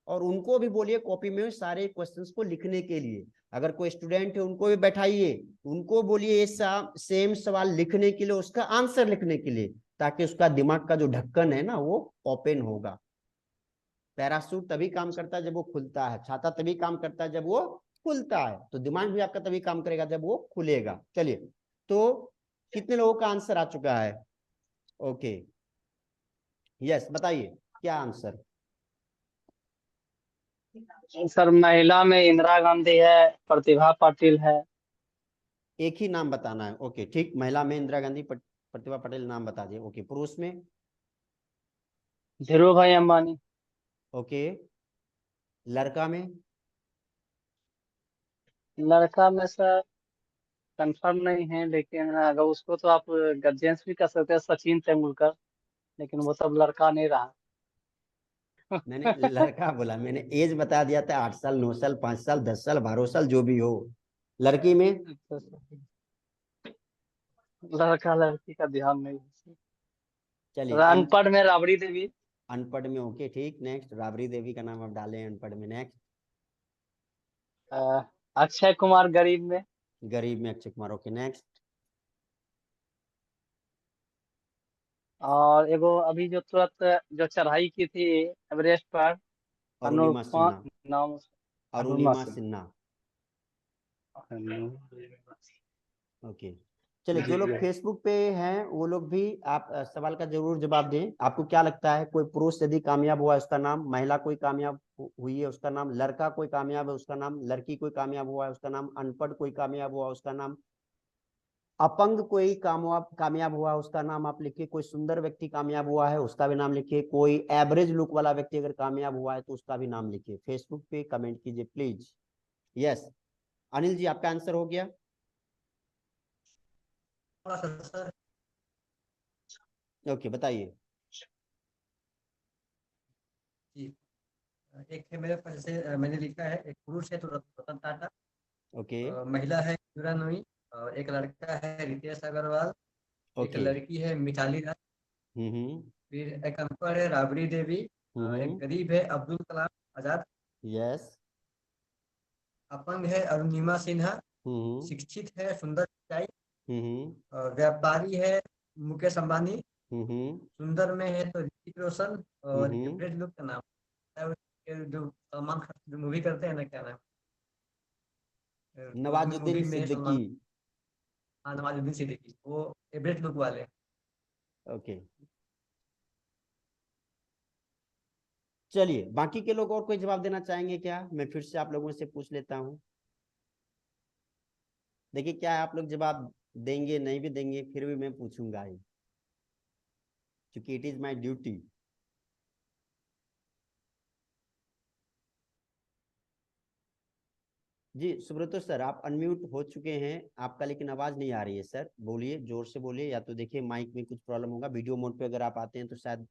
और उनको भी बोलिए कॉपी में सारे क्वेश्चंस को लिखने के लिए। अगर कोई स्टूडेंट है उनको भी बैठाइए, उनको बोलिए ये सेम सवाल लिखने के लिए, उसका आंसर लिखने के लिए, ताकि उसका दिमाग का जो ढक्कन है ना वो ओपन होगा। पैराशूट तभी काम करता है जब वो खुलता है, छाता तभी काम करता है जब वो खुलता है, तो दिमाग भी आपका तभी काम करेगा जब वो खुलेगा। चलिए, तो कितने लोगों का आंसर आ चुका है? ओके, यस, बताइए क्या आंसर? सर महिला में इंदिरा गांधी है, प्रतिभा पाटिल है। एक ही नाम बताना है। ओके ठीक, महिला में इंदिरा गांधी, प्रतिभा पटेल नाम बता दिए। ओके, पुरुष में? धीरू भाई अंबानी। ओके, लड़का में? लड़का में सर कंफर्म नहीं है, लेकिन अगर उसको तो आप जेंट्स भी कर सकते हैं, सचिन तेंदुलकर, लेकिन वो तब लड़का नहीं रहा। मैंने लड़का बोला, मैंने एज बता दिया था, 8 साल, 9 साल, 5 साल, 10 साल, 12 साल, जो भी हो। लड़की में? अच्छा सर, लड़का लड़की का ध्यान नहीं है। चलिए, अनपढ़ में राबड़ी देवी। अनपढ़ में? ओके ठीक, नेक्स्ट। राबड़ी देवी का नाम आप डालें अनपढ़ में। नेक्स्ट, अक्षय कुमार गरीब में। गरीब में अक्षय कुमार। Okay, next. और एगो अभी जो तुरंत जो चढ़ाई की थी एवरेस्ट पर, अरुणिमा अनुपमा सिन्हा। नाम। अनुपमा अरुणिमा सिंह। सिन्हा। ओके, चलिए, जो लोग फेसबुक पे हैं वो लोग भी आप सवाल का जरूर जवाब दें। आपको क्या लगता है, कोई पुरुष यदि कामयाब हुआ है उसका नाम, महिला कोई कामयाब हुई है उसका नाम, लड़का कोई कामयाब है उसका नाम, लड़की कोई कामयाब हुआ है उसका नाम, अनपढ़ कोई कामयाब हुआ उसका नाम, अपंग कोई कामयाब हुआ उसका नाम आप लिखिए, कोई सुंदर व्यक्ति कामयाब हुआ है उसका भी नाम लिखिए, कोई एवरेज लुक वाला व्यक्ति अगर कामयाब हुआ है तो उसका भी नाम लिखिए। फेसबुक पे कमेंट कीजिए प्लीज। यस, अनिल जी आपका आंसर हो गया? सर ओके, बताइए। जी, एक है मेरे पास, जैसे मैंने लिखा है, एक पुरुष है तो रतन टाटा, ओके। महिला है इंदिरा नूई, और एक लड़का है रितेश अग्रवाल, एक ओके। लड़की है मिताली राज, हम्म। फिर एक अनपढ़ है राबड़ी देवी, एक गरीब है अब्दुल कलाम आजाद, यस। अपंग है अरुणिमा सिन्हा, हम्म। शिक्षित है सुंदर पिचाई, हम्म। और व्यापारी है मुकेश अंबानी, हम्म। सुंदर में है तो ऋतिक रोशन, और हम्म। एवरेज लुक का नाम है जो सलमान खान जो मूवी करते हैं ना, क्या नाम है, उसमें नवाजुद्दीन मूवी में सिद्दीकी। सलमान, हाँ नवाजुद्दीन सिद्दीकी, वो एवरेज लुक वाले। ओके, चलिए, बाकी के लोग और कोई जवाब देना चाहेंगे क्या? मैं फिर से आप लोगों से पूछ लेता हूँ। देखिए, क्या है, आप लोग जवाब देंगे नहीं भी देंगे फिर भी मैं पूछूंगा ही, क्योंकि इट इज माई ड्यूटी। जी सुब्रतो सर, आप अनम्यूट हो चुके हैं आपका, लेकिन आवाज नहीं आ रही है सर। बोलिए, जोर से बोलिए, या तो देखिए माइक में कुछ प्रॉब्लम होगा। वीडियो मोड पे अगर आप आते हैं तो शायद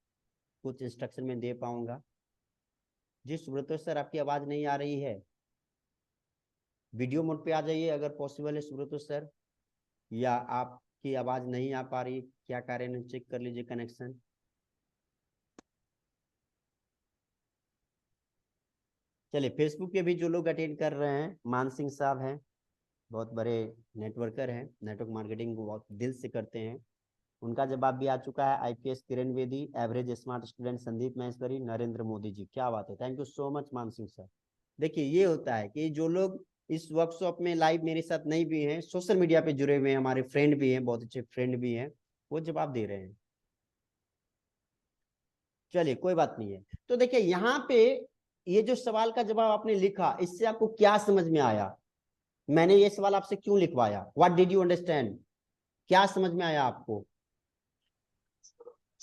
कुछ इंस्ट्रक्शन में दे पाऊंगा। जी सुब्रतो सर, आपकी आवाज नहीं आ रही है। वीडियो मोड पे आ जाइए अगर पॉसिबल है सुब्रतो सर, या आपकी आवाज नहीं आ पा रही, क्या कारण है चेक कर लीजिए कनेक्शन। चलिए, फेसबुक पे भी जो लोग अटेंड कर रहे हैं, मान सिंह साहब हैं, बहुत बड़े नेटवर्कर हैं, नेटवर्क मार्केटिंग को बहुत दिल से करते हैं। उनका जवाब भी आ चुका है, IPS Kiran Bedi, average smart student Sandeep Maheshwari, Narendra Modi ji. क्या बात है, thank you so much Mansingh sir. देखिए ये होता है कि जो लोग इस वर्कशॉप में लाइव मेरे साथ नहीं भी हैं, सोशल मीडिया पे जुड़े हुए हैं, हमारे फ्रेंड भी हैं, बहुत अच्छे फ्रेंड भी हैं, वो जवाब दे रहे हैं। चलिए कोई बात नहीं है। तो देखिए यहाँ पे ये जो सवाल का जवाब आपने लिखा, इससे आपको क्या समझ में आया? मैंने ये सवाल आपसे क्यों लिखवाया? What did you understand? क्या समझ में आया आपको?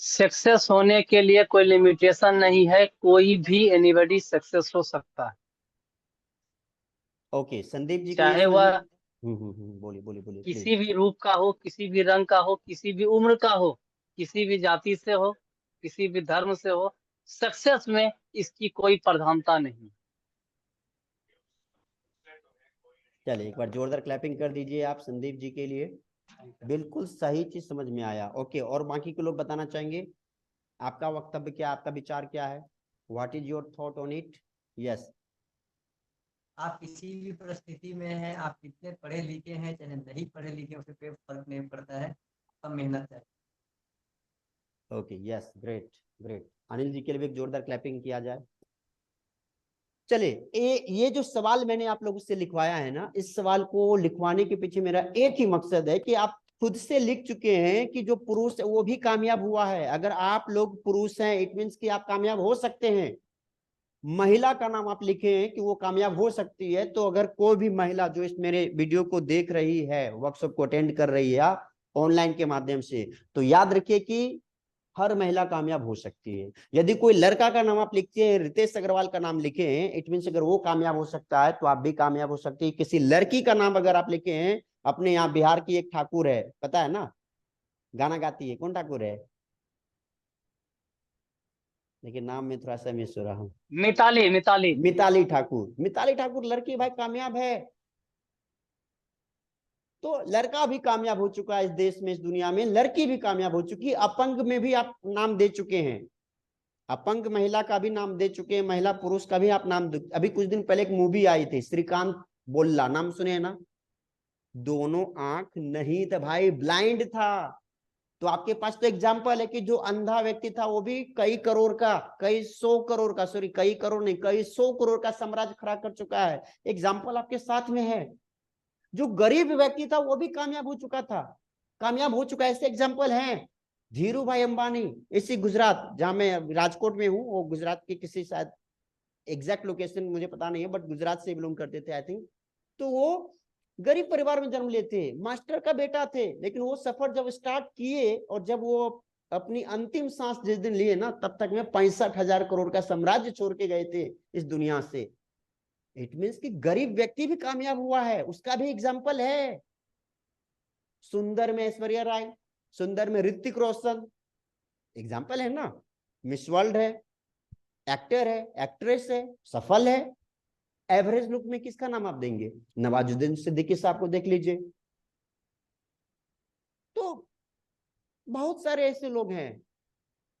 सक्सेस होने के लिए कोई लिमिटेशन नहीं है, कोई भी एनीबॉडी सक्सेस हो सकता है, ओके, संदीप जी को ये चाहे समझ वह में बोलिए बोलिए बोलिए किसी प्लीज। भी रूप का हो, किसी भी रंग का हो, किसी भी उम्र का हो, किसी भी जाति से हो, किसी भी धर्म से हो, सक्सेस में इसकी कोई प्रधानता नहीं। चलिए एक बार जोरदार क्लैपिंग कर दीजिए आप संदीप जी के लिए। बिल्कुल सही चीज समझ में आया। ओके, और बाकी के लोग बताना चाहेंगे आपका वक्तव्य क्या, आपका विचार क्या है? What is your thought on it? Yes. आप किसी भी परिस्थिति में हैं, आप कितने पढ़े लिखे हैं चाहे नहीं पढ़े लिखे, उससे कोई फर्क नहीं पड़ता है, सब मेहनत है। Okay, yes, great great. Anil ji के लिए भी एक जोरदार क्लैपिंग किया जाए। चलिए ये जो सवाल मैंने आप लोगों से लिखवाया है ना, इस सवाल को लिखवाने के पीछे मेरा एक ही मकसद है कि आप खुद से लिख चुके हैं कि जो पुरुष है वो भी कामयाब हुआ है। अगर आप लोग पुरुष हैं, इट मीन्स कि आप कामयाब हो सकते हैं। महिला का नाम आप लिखे हैं कि वो कामयाब हो सकती है, तो अगर कोई भी महिला जो इस मेरे वीडियो को देख रही है, वर्कशॉप को अटेंड कर रही है ऑनलाइन के माध्यम से, तो याद रखिए कि हर महिला कामयाब हो सकती है। यदि कोई लड़का का नाम आप लिखते हैं, रितेश अग्रवाल का नाम लिखे हैं, इट मीन्स अगर वो कामयाब हो सकता है तो आप भी कामयाब हो सकती है। किसी लड़की का नाम अगर आप लिखे हैं, अपने यहाँ बिहार की एक ठाकुर है, पता है ना, गाना गाती है, कौन ठाकुर है? लेकिन नाम में थोड़ा सा मिस हो रहा हूँ। मिताली मिताली मिताली ठाकुर। मिताली ठाकुर लड़की भाई कामयाब है। तो लड़का भी कामयाब हो चुका है इस देश में, इस दुनिया में लड़की भी कामयाब हो चुकी है। अपंग में भी आप नाम दे चुके हैं, अपंग महिला का भी नाम दे चुके हैं, महिला पुरुष का भी आप नाम दे। अभी कुछ दिन पहले एक मूवी आई थी, श्रीकांत बोल्ला, नाम सुने हैं ना? दोनों आंख नहीं था भाई, ब्लाइंड था। तो आपके पास तो एग्जाम्पल है कि जो अंधा व्यक्ति था वो भी कई करोड़ का, कई सौ करोड़ का, सॉरी कई करोड़ नहीं, कई सौ करोड़ का साम्राज्य खड़ा कर चुका है। एग्जाम्पल आपके साथ में है। जो गरीब व्यक्ति था वो भी कामयाब हो चुका था, कामयाब हो चुका है। ऐसे एग्जाम्पल हैं। धीरू भाई अंबानी, इसी गुजरात, जहां मैं राजकोट में हूँ, वो गुजरात के किसी शायद एग्जैक्ट लोकेशन मुझे पता नहीं है, बट गुजरात से बिलोंग करते थे आई थिंक। तो वो गरीब परिवार में जन्म लेते, मास्टर का बेटा थे, लेकिन वो सफर जब स्टार्ट किए और जब वो अपनी अंतिम सांस जिस दिन लिए ना, तब तक में 65,000 करोड़ का साम्राज्य छोड़ के गए थे इस दुनिया से। इट मीन्स कि गरीब व्यक्ति भी कामयाब हुआ है, उसका भी एग्जाम्पल है। सुंदर में ऐश्वर्या राय, सुंदर में ऋतिक रोशन, एग्जाम्पल है ना। मिस वर्ल्ड है, एक्टर है, एक्ट्रेस है, सफल है। एवरेज लुक में किसका नाम आप देंगे? नवाजुद्दीन सिद्दीकी साहब को देख लीजिए। तो बहुत सारे ऐसे लोग हैं,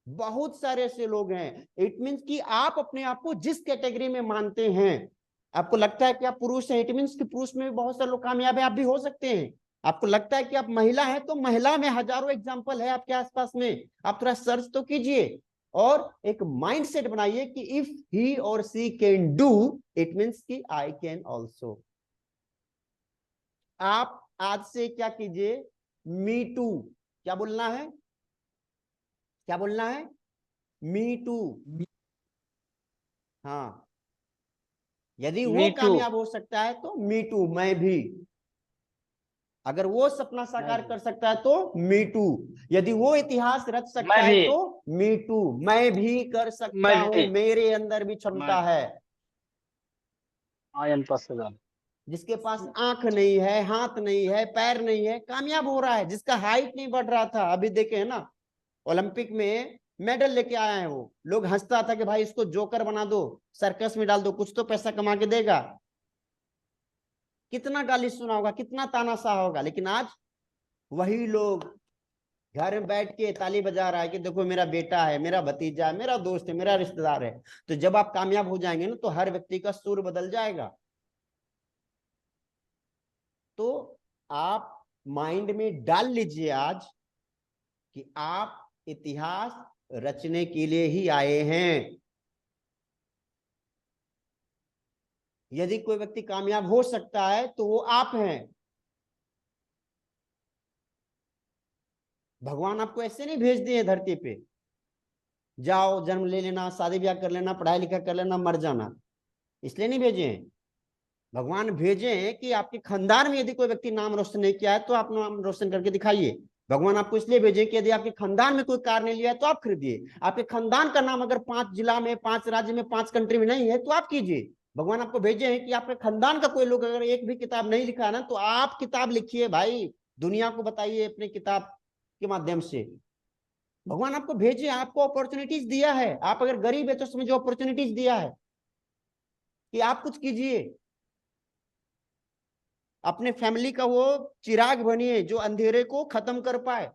बहुत सारे ऐसे लोग हैं। इट मीन्स कि आप अपने आप को जिस कैटेगरी में मानते हैं, आपको लगता है कि आप पुरुष हैं, इट मीन्स कि पुरुष में भी बहुत सारे लोग कामयाब है, आप भी हो सकते हैं। आपको लगता है कि आप महिला हैं, तो महिला में हजारों एग्जाम्पल है आपके आसपास में। आप थोड़ा सर्च तो कीजिए और एक माइंडसेट बनाइए कि इफ ही और सी कैन डू, इट मीन्स कि आई कैन ऑल्सो। आप आज से क्या कीजिए, मी टू। क्या बोलना है? क्या बोलना है? Me too. हाँ, यदि वो मी टू कामयाब हो सकता है तो मी टू, मैं भी। अगर वो सपना साकार कर सकता है तो मी टू। यदि वो इतिहास रच सकता मैं है भी तो मी टू, मैं भी कर मैं सकता हूं, भी मेरे अंदर भी क्षमता है। I am possible. जिसके पास आंख नहीं है, हाथ नहीं है, पैर नहीं है, कामयाब हो रहा है। जिसका हाइट नहीं बढ़ रहा था, अभी देखे है ना, ओलंपिक में मेडल लेके आया है वो। लोग हंसता था कि भाई इसको जोकर बना दो, सर्कस में डाल दो, कुछ तो पैसा कमा के देगा। कितना गाली सुना होगा, कितना ताना सहा होगा, लेकिन आज वही लोग घर में बैठ के ताली बजा रहा है कि देखो मेरा बेटा है, मेरा भतीजा है, मेरा दोस्त है, मेरा रिश्तेदार है। तो जब आप कामयाब हो जाएंगे ना, तो हर व्यक्ति का सुर बदल जाएगा। तो आप माइंड में डाल लीजिए आज कि आप इतिहास रचने के लिए ही आए हैं। यदि कोई व्यक्ति कामयाब हो सकता है तो वो आप हैं। भगवान आपको ऐसे नहीं भेज दिए धरती पे, जाओ जन्म ले लेना, शादी ब्याह कर लेना, पढ़ाई लिखा कर लेना, मर जाना, इसलिए नहीं भेजे हैं। भगवान भेजे हैं कि आपके खानदान में यदि कोई व्यक्ति नाम रोशन नहीं किया है तो आप नाम रोशन करके दिखाइए। भगवान आपको इसलिए भेजे कि यदि आपके खानदान में कोई कार नहीं लिया है तो आप खरीदिए। आपके खानदान का नाम अगर 5 जिला में, 5 राज्य में, 5 कंट्री में नहीं है तो आप कीजिए। भगवान आपको भेजे हैं कि आपके खानदान का कोई लोग अगर एक भी किताब नहीं लिखा ना तो आप किताब लिखिए भाई, दुनिया को बताइए अपने किताब के माध्यम से। भगवान आपको भेजे, आपको अपॉर्चुनिटीज दिया है। आप अगर गरीब है तो उसमें जो अपॉर्चुनिटीज दिया है कि आप कुछ कीजिए, अपने फैमिली का वो चिराग बनिए जो अंधेरे को खत्म कर पाए।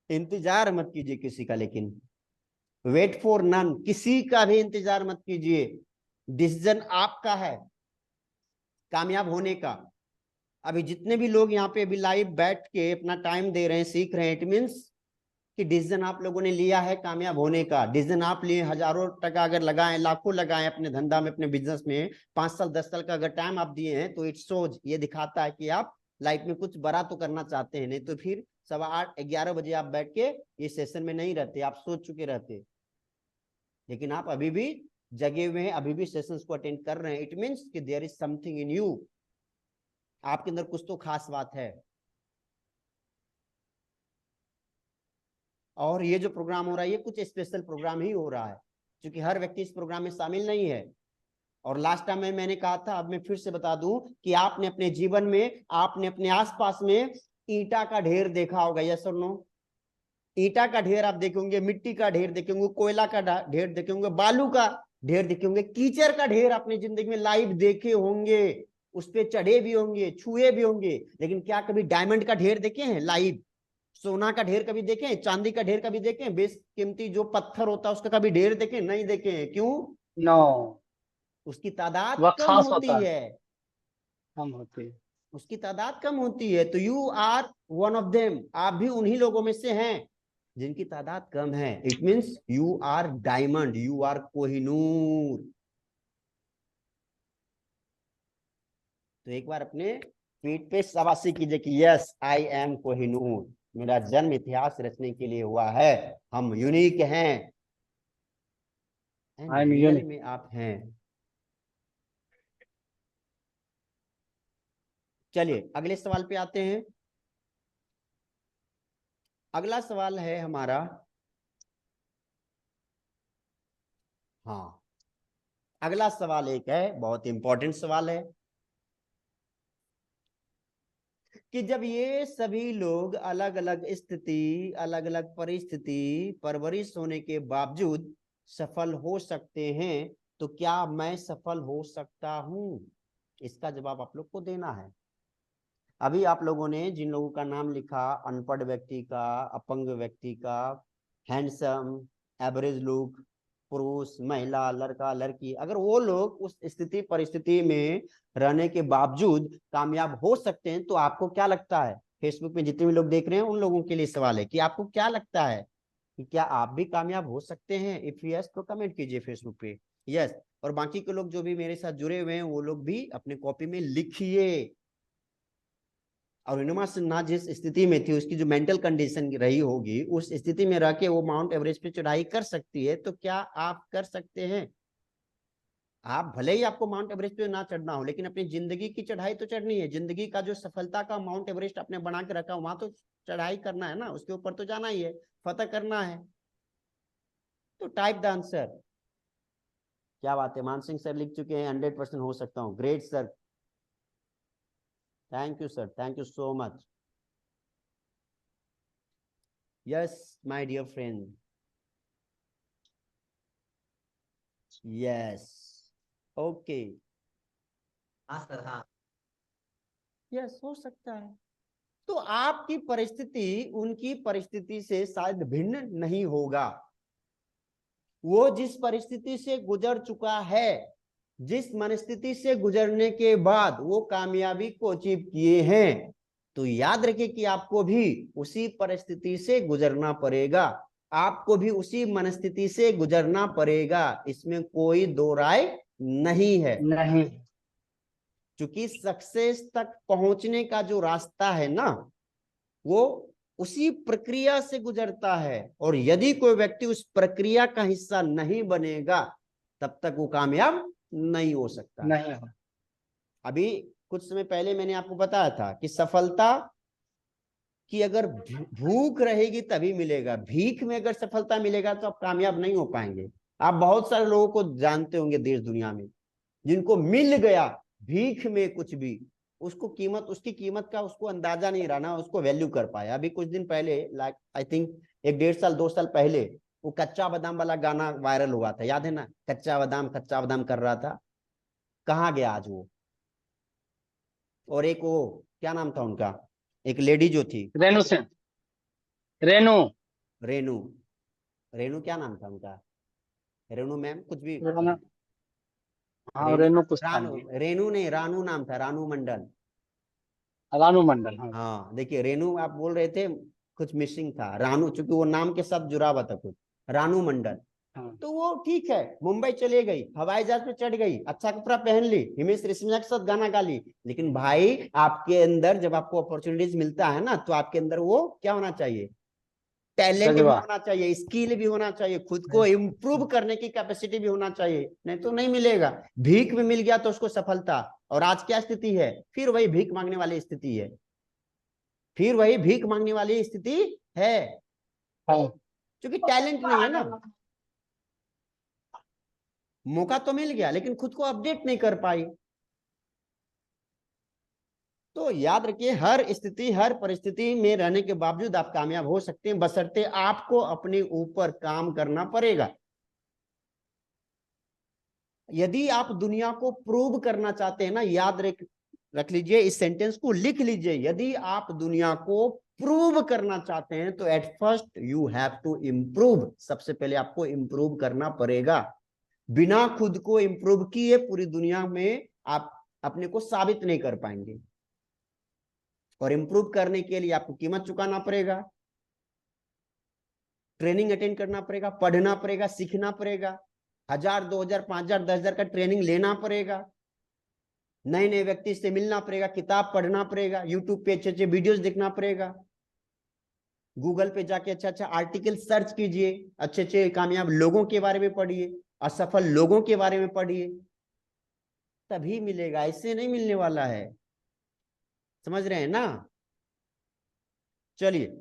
इंतजार मत कीजिए किसी का, लेकिन वेट फॉर नन, किसी का भी इंतजार मत कीजिए। डिसीजन आपका है कामयाब होने का। अभी जितने भी लोग यहाँ पे अभी लाइव बैठ के अपना टाइम दे रहे हैं, सीख रहे हैं, इट मीन्स कि डिसीजन आप लोगों ने लिया है कामयाब होने का। डिसीजन आप लिए, हजारों टका अगर लगाएं, लाखों लगाएं अपने धंधा में, अपने बिजनेस में, 5 साल 10 साल का अगर टाइम आप दिए हैं तो इट शोज, ये दिखाता है कि आप लाइफ में कुछ बड़ा तो करना चाहते हैं। नहीं तो फिर 8:15 11 बजे आप बैठ के ये सेशन में नहीं रहते, आप सोच चुके रहते। लेकिन आप अभी भी जगे हुए हैं, अभी भी सेशंस को अटेंड कर रहे हैं। इट मीन्स कि there is something in you, आपके अंदर कुछ तो खास बात है। और ये जो प्रोग्राम हो रहा है ये कुछ स्पेशल प्रोग्राम ही हो रहा है, क्योंकि हर व्यक्ति इस प्रोग्राम में शामिल नहीं है। और लास्ट टाइम मैंने कहा था, अब मैं फिर से बता दूं कि आपने अपने जीवन में, आपने अपने आसपास में ईंटा का ढेर देखा होगा, यस और नो? ईंटा का ढेर आप देखेंगे, मिट्टी का ढेर देखेंगे, कोयला का ढेर देखेंगे, बालू का ढेर देखेंगे, कीचड़ का ढेर अपनी जिंदगी में लाइव देखे होंगे, उस पर चढ़े भी होंगे, छुए भी होंगे। लेकिन क्या कभी डायमंड का ढेर देखे हैं लाइव? सोना का ढेर कभी देखे हैं? चांदी का ढेर कभी देखे हैं? बेशकीमती जो पत्थर होता है उसका कभी ढेर देखे? नहीं देखे हैं। क्यों? नो, उसकी तादाद वह कम खास होती होता है, है, कम होती है। उसकी तादाद कम होती है। तो you are one of them, आप भी उन्हीं लोगों में से हैं जिनकी तादाद कम है। It means you are diamond, you are Kohinoor. तो एक बार अपने पीठ पे शाबाशी कीजिए कि यस आई एम कोहिनूर, मेरा जन्म इतिहास रचने के लिए हुआ है। हम यूनिक हैं, आई एम रियल यूनिक। में आप हैं। चलिए अगले सवाल पे आते हैं। अगला सवाल है हमारा, हाँ अगला सवाल एक है, बहुत इंपॉर्टेंट सवाल है कि जब ये सभी लोग अलग अलग स्थिति, अलग अलग परिस्थिति, परवरिश होने के बावजूद सफल हो सकते हैं, तो क्या मैं सफल हो सकता हूं? इसका जवाब आप लोग को देना है। अभी आप लोगों ने जिन लोगों का नाम लिखा, अनपढ़ व्यक्ति का, अपंग व्यक्ति का, हैंडसम, एवरेज लुक, पुरुष, महिला, लड़का, लड़की, अगर वो लोग उस स्थिति परिस्थिति में रहने के बावजूद कामयाब हो सकते हैं, तो आपको क्या लगता है? फेसबुक पे जितने भी लोग देख रहे हैं उन लोगों के लिए सवाल है कि आपको क्या लगता है कि क्या आप भी कामयाब हो सकते हैं? इफ यस तो कमेंट कीजिए फेसबुक पे यस। और बाकी के लोग जो भी मेरे साथ जुड़े हुए हैं वो लोग भी अपने कॉपी में लिखिए। और अनुमा सिन्हा जिस स्थिति में थी, उसकी जो मेंटल कंडीशन रही होगी, उस स्थिति में रह के वो माउंट एवरेस्ट पे चढ़ाई कर सकती है, तो क्या आप कर सकते हैं? आप भले ही आपको माउंट एवरेस्ट पे ना चढ़ना हो, लेकिन अपनी जिंदगी की चढ़ाई तो चढ़नी है। जिंदगी का जो सफलता का माउंट एवरेस्ट आपने बना के रखा, वहां तो चढ़ाई करना है ना, उसके ऊपर तो जाना ही है, फतह करना है। तो टाइप द आंसर। क्या बात है, मान सिंह सर लिख चुके हैं 100% हो सकता हूँ। Great sir, thank you sir, thank you so much. Yes my dear friend, yes, okay, हाँ सर, हाँ। यस हो सकता है। तो आपकी परिस्थिति उनकी परिस्थिति से शायद भिन्न नहीं होगा। वो जिस परिस्थिति से गुजर चुका है, जिस मनस्थिति से गुजरने के बाद वो कामयाबी को अचीव किए हैं, तो याद रखिए कि आपको भी उसी परिस्थिति से गुजरना पड़ेगा, आपको भी उसी मनस्थिति से गुजरना पड़ेगा, इसमें कोई दो राय नहीं है। नहीं। क्योंकि सक्सेस तक पहुंचने का जो रास्ता है ना, वो उसी प्रक्रिया से गुजरता है, और यदि कोई व्यक्ति उस प्रक्रिया का हिस्सा नहीं बनेगा तब तक वो कामयाब नहीं हो सकता। नहीं। अभी कुछ समय पहले मैंने आपको बताया था कि सफलता की अगर भूख रहेगी तभी मिलेगा, भीख में अगर सफलता मिलेगा तो आप कामयाब नहीं हो पाएंगे। आप बहुत सारे लोगों को जानते होंगे देश दुनिया में जिनको मिल गया भीख में कुछ भी, उसको कीमत, उसकी कीमत का उसको अंदाजा नहीं रहा ना, उसको वैल्यू कर पाया। अभी कुछ दिन पहले, लाइक आई थिंक 1-1.5 साल 2 साल पहले, वो कच्चा बादाम वाला गाना वायरल हुआ था, याद है ना, कच्चा बादाम कर रहा था। कहाँ गया आज वो? और एक वो क्या नाम था उनका, एक लेडी जो थी, रेनू से, रेनू, रेनू, रेनू क्या नाम था उनका, रेनू मैम कुछ भी, हाँ रेनू, रेनू कुछ था रानू, नहीं। रेनू नहीं, रानू नाम था, रानू मंडल। रानू मंडल, हाँ। हाँ देखिए, रेनू आप बोल रहे थे, कुछ मिसिंग था, रानू, चूंकि वो नाम के साथ जुड़ा हुआ था कुछ, रानू मंडल। हाँ। तो वो ठीक है, मुंबई चले गई, हवाई जहाज पे चढ़ गई, अच्छा कपड़ा पहन ली, हिमेश रेशमिया के साथ गाना गा ली, लेकिन भाई आपके अंदर जब आपको अपॉर्चुनिटीज मिलता है ना, तो आपके अंदर वो क्या होना चाहिए, टैलेंट भी जज्बा। होना चाहिए, स्किल भी होना चाहिए, खुद को इम्प्रूव करने की कैपेसिटी भी होना चाहिए, नहीं तो नहीं मिलेगा। भीख में मिल गया तो उसको सफलता, और आज क्या स्थिति है, फिर वही भीख मांगने वाली स्थिति है, फिर वही भीख मांगने वाली स्थिति है, हाँ। क्योंकि टैलेंट नहीं है ना, मौका तो मिल गया लेकिन खुद को अपडेट नहीं कर पाई। तो याद रखिए, हर स्थिति, हर परिस्थिति में रहने के बावजूद आप कामयाब हो सकते हैं, बशर्ते आपको अपने ऊपर काम करना पड़ेगा। यदि आप दुनिया को प्रूव करना चाहते हैं ना, याद रख लीजिए, इस सेंटेंस को लिख लीजिए, यदि आप दुनिया को प्रूव करना चाहते हैं तो at first you have to improve, सबसे पहले आपको इम्प्रूव करना पड़ेगा। बिना खुद को इम्प्रूव किए पूरी दुनिया में आप अपने को साबित नहीं कर पाएंगे, और इम्प्रूव करने के लिए आपको कीमत चुकाना पड़ेगा, ट्रेनिंग अटेंड करना पड़ेगा, पढ़ना पड़ेगा, सीखना पड़ेगा, 1000, 2000, 5000, 10,000 का ट्रेनिंग लेना पड़ेगा, नए नए व्यक्ति से मिलना पड़ेगा, किताब पढ़ना पड़ेगा, यूट्यूब पे अच्छे अच्छे वीडियोस देखना पड़ेगा, गूगल पे जाके अच्छा अच्छा आर्टिकल सर्च कीजिए, अच्छे अच्छे कामयाब लोगों के बारे में पढ़िए, असफल लोगों के बारे में पढ़िए, तभी मिलेगा, ऐसे नहीं मिलने वाला है। समझ रहे हैं ना? चलिए,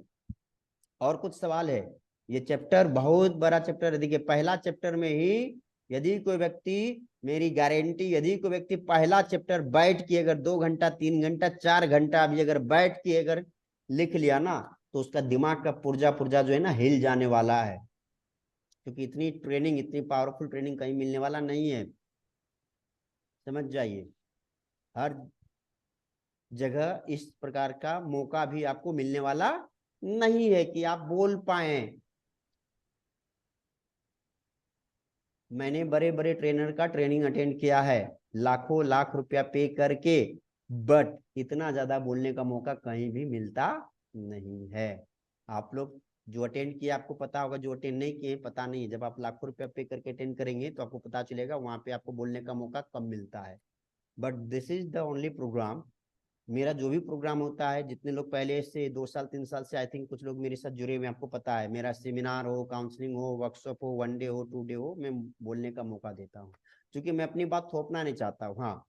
और कुछ सवाल है? ये चैप्टर बहुत बड़ा चैप्टर है। देखिए, पहला चैप्टर में ही यदि कोई व्यक्ति, मेरी गारंटी, यदि कोई व्यक्ति पहला चैप्टर बैठ के अगर 2 घंटा, 3 घंटा, 4 घंटा भी अगर बैठ के अगर लिख लिया ना, तो उसका दिमाग का पुर्जा पुर्जा जो है ना, हिल जाने वाला है, क्योंकि इतनी ट्रेनिंग, इतनी पावरफुल ट्रेनिंग कहीं मिलने वाला नहीं है। समझ जाइए, हर जगह इस प्रकार का मौका भी आपको मिलने वाला नहीं है कि आप बोल पाए। मैंने बड़े बड़े ट्रेनर का ट्रेनिंग अटेंड किया है, लाखों लाख रुपया पे करके, बट इतना ज्यादा बोलने का मौका कहीं भी मिलता नहीं है। आप लोग जो अटेंड किए आपको पता होगा, जो अटेंड नहीं किए पता नहीं। जब आप लाखों रुपया पे करके अटेंड करेंगे तो आपको पता चलेगा वहां पे आपको बोलने का मौका कब मिलता है। But this is the only program, मेरा जो भी प्रोग्राम होता है, जितने लोग पहले से 2 साल 3 साल से, आई थिंक कुछ लोग मेरे साथ जुड़े हुए, आपको पता है, मेरा सेमिनार हो, काउंसलिंग हो, वर्कशॉप हो, 1 डे हो, 2 डे हो, मैं बोलने का मौका देता हूँ, क्योंकि मैं अपनी बात थोपना नहीं चाहता हूँ। हाँ,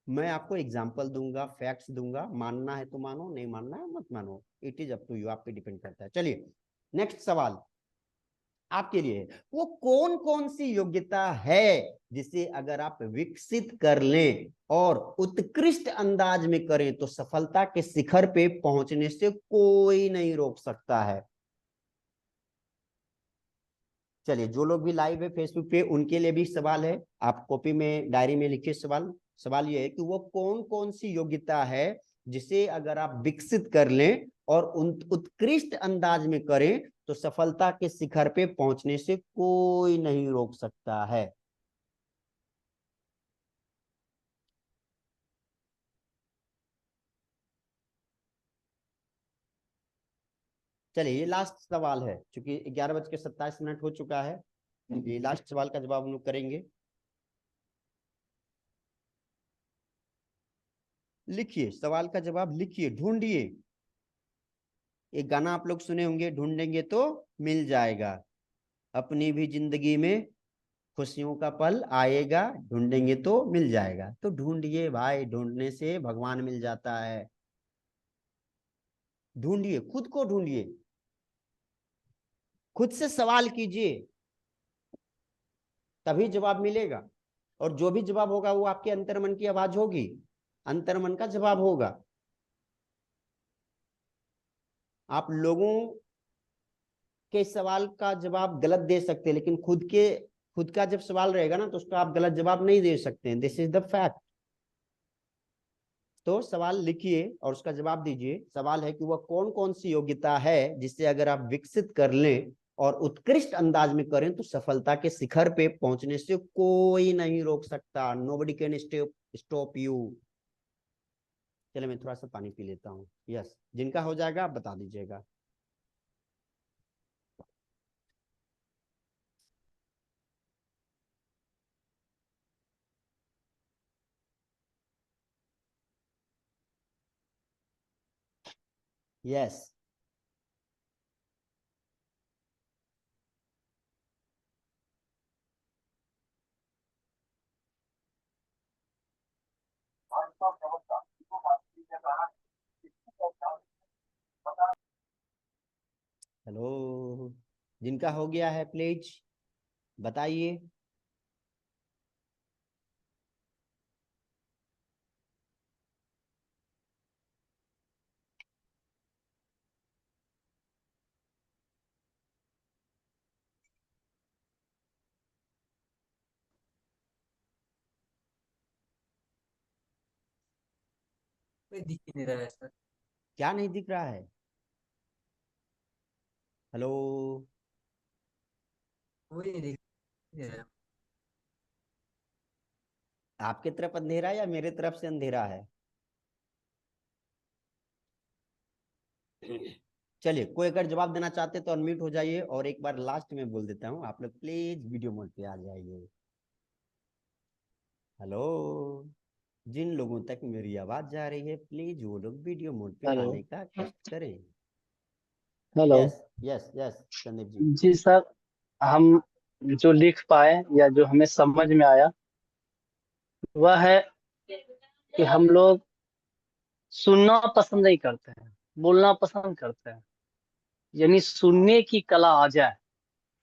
मैं आपको एग्जाम्पल दूंगा, फैक्ट्स दूंगा, मानना है तो मानो, नहीं मानना है मत मानो, it is up to you, आप पे डिपेंड करता है। चलिए, नेक्स्ट सवाल आपके लिए, वो कौन कौन सी योग्यता है जिसे अगर आप विकसित कर लें और उत्कृष्ट अंदाज में करें तो सफलता के शिखर पे पहुंचने से कोई नहीं रोक सकता है? चलिए, जो लोग भी लाइव है फेसबुक पे, उनके लिए भी सवाल है, आप कॉपी में, डायरी में लिखिए सवाल। सवाल ये है कि वो कौन कौन सी योग्यता है जिसे अगर आप विकसित कर लें और उत्कृष्ट अंदाज में करें तो सफलता के शिखर पे पहुंचने से कोई नहीं रोक सकता है? चलिए ये लास्ट सवाल है, क्योंकि 11:27 हो चुका है। ये लास्ट सवाल का जवाब हम लोग करेंगे। लिखिए, सवाल का जवाब लिखिए, ढूंढिए। एक गाना आप लोग सुने होंगे, ढूंढेंगे तो मिल जाएगा। अपनी भी जिंदगी में खुशियों का पल आएगा, ढूंढेंगे तो मिल जाएगा। तो ढूंढिए भाई, ढूंढने से भगवान मिल जाता है। ढूंढिए, खुद को ढूंढिए, खुद से सवाल कीजिए, तभी जवाब मिलेगा। और जो भी जवाब होगा वो आपके अंतर्मन की आवाज होगी, अंतर्मन का जवाब होगा। आप लोगों के सवाल का जवाब गलत दे सकते हैं, लेकिन खुद का जब सवाल रहेगा ना, तो उसका आप गलत जवाब नहीं दे सकते हैं। This is the fact. तो सवाल लिखिए और उसका जवाब दीजिए। सवाल है कि वह कौन कौन सी योग्यता है जिसे अगर आप विकसित कर लें और उत्कृष्ट अंदाज में करें तो सफलता के शिखर पे पहुंचने से कोई नहीं रोक सकता। Nobody can stop you. चलिए मैं थोड़ा सा पानी पी लेता हूँ। यस, जिनका हो जाएगा आप बता दीजिएगा। यस। हेलो, जिनका हो गया है प्लीज बताइए। कोई दिख ही नहीं रहा है सर। क्या नहीं दिख रहा है? हेलो। कोई नहीं दिख नहीं रहा है। आपके तरफ अंधेरा है या मेरे तरफ से अंधेरा है? चलिए, कोई अगर जवाब देना चाहते तो अनम्यूट हो जाइए, और एक बार लास्ट में बोल देता हूँ, आप लोग प्लीज वीडियो मोड पे आ जाइए। हेलो, जिन लोगों तक मेरी आवाज जा रही है प्लीज वो लोग वीडियो मोड पे हेलो। आने का कष्ट करें। Hello. Yes yes yes, Sandeep ji. जी सर, हम जो लिख पाए या जो हमें समझ में आया वह है कि हम लोग सुनना पसंद नहीं करते हैं, बोलना पसंद करते हैं। यानी सुनने की कला आ जाए,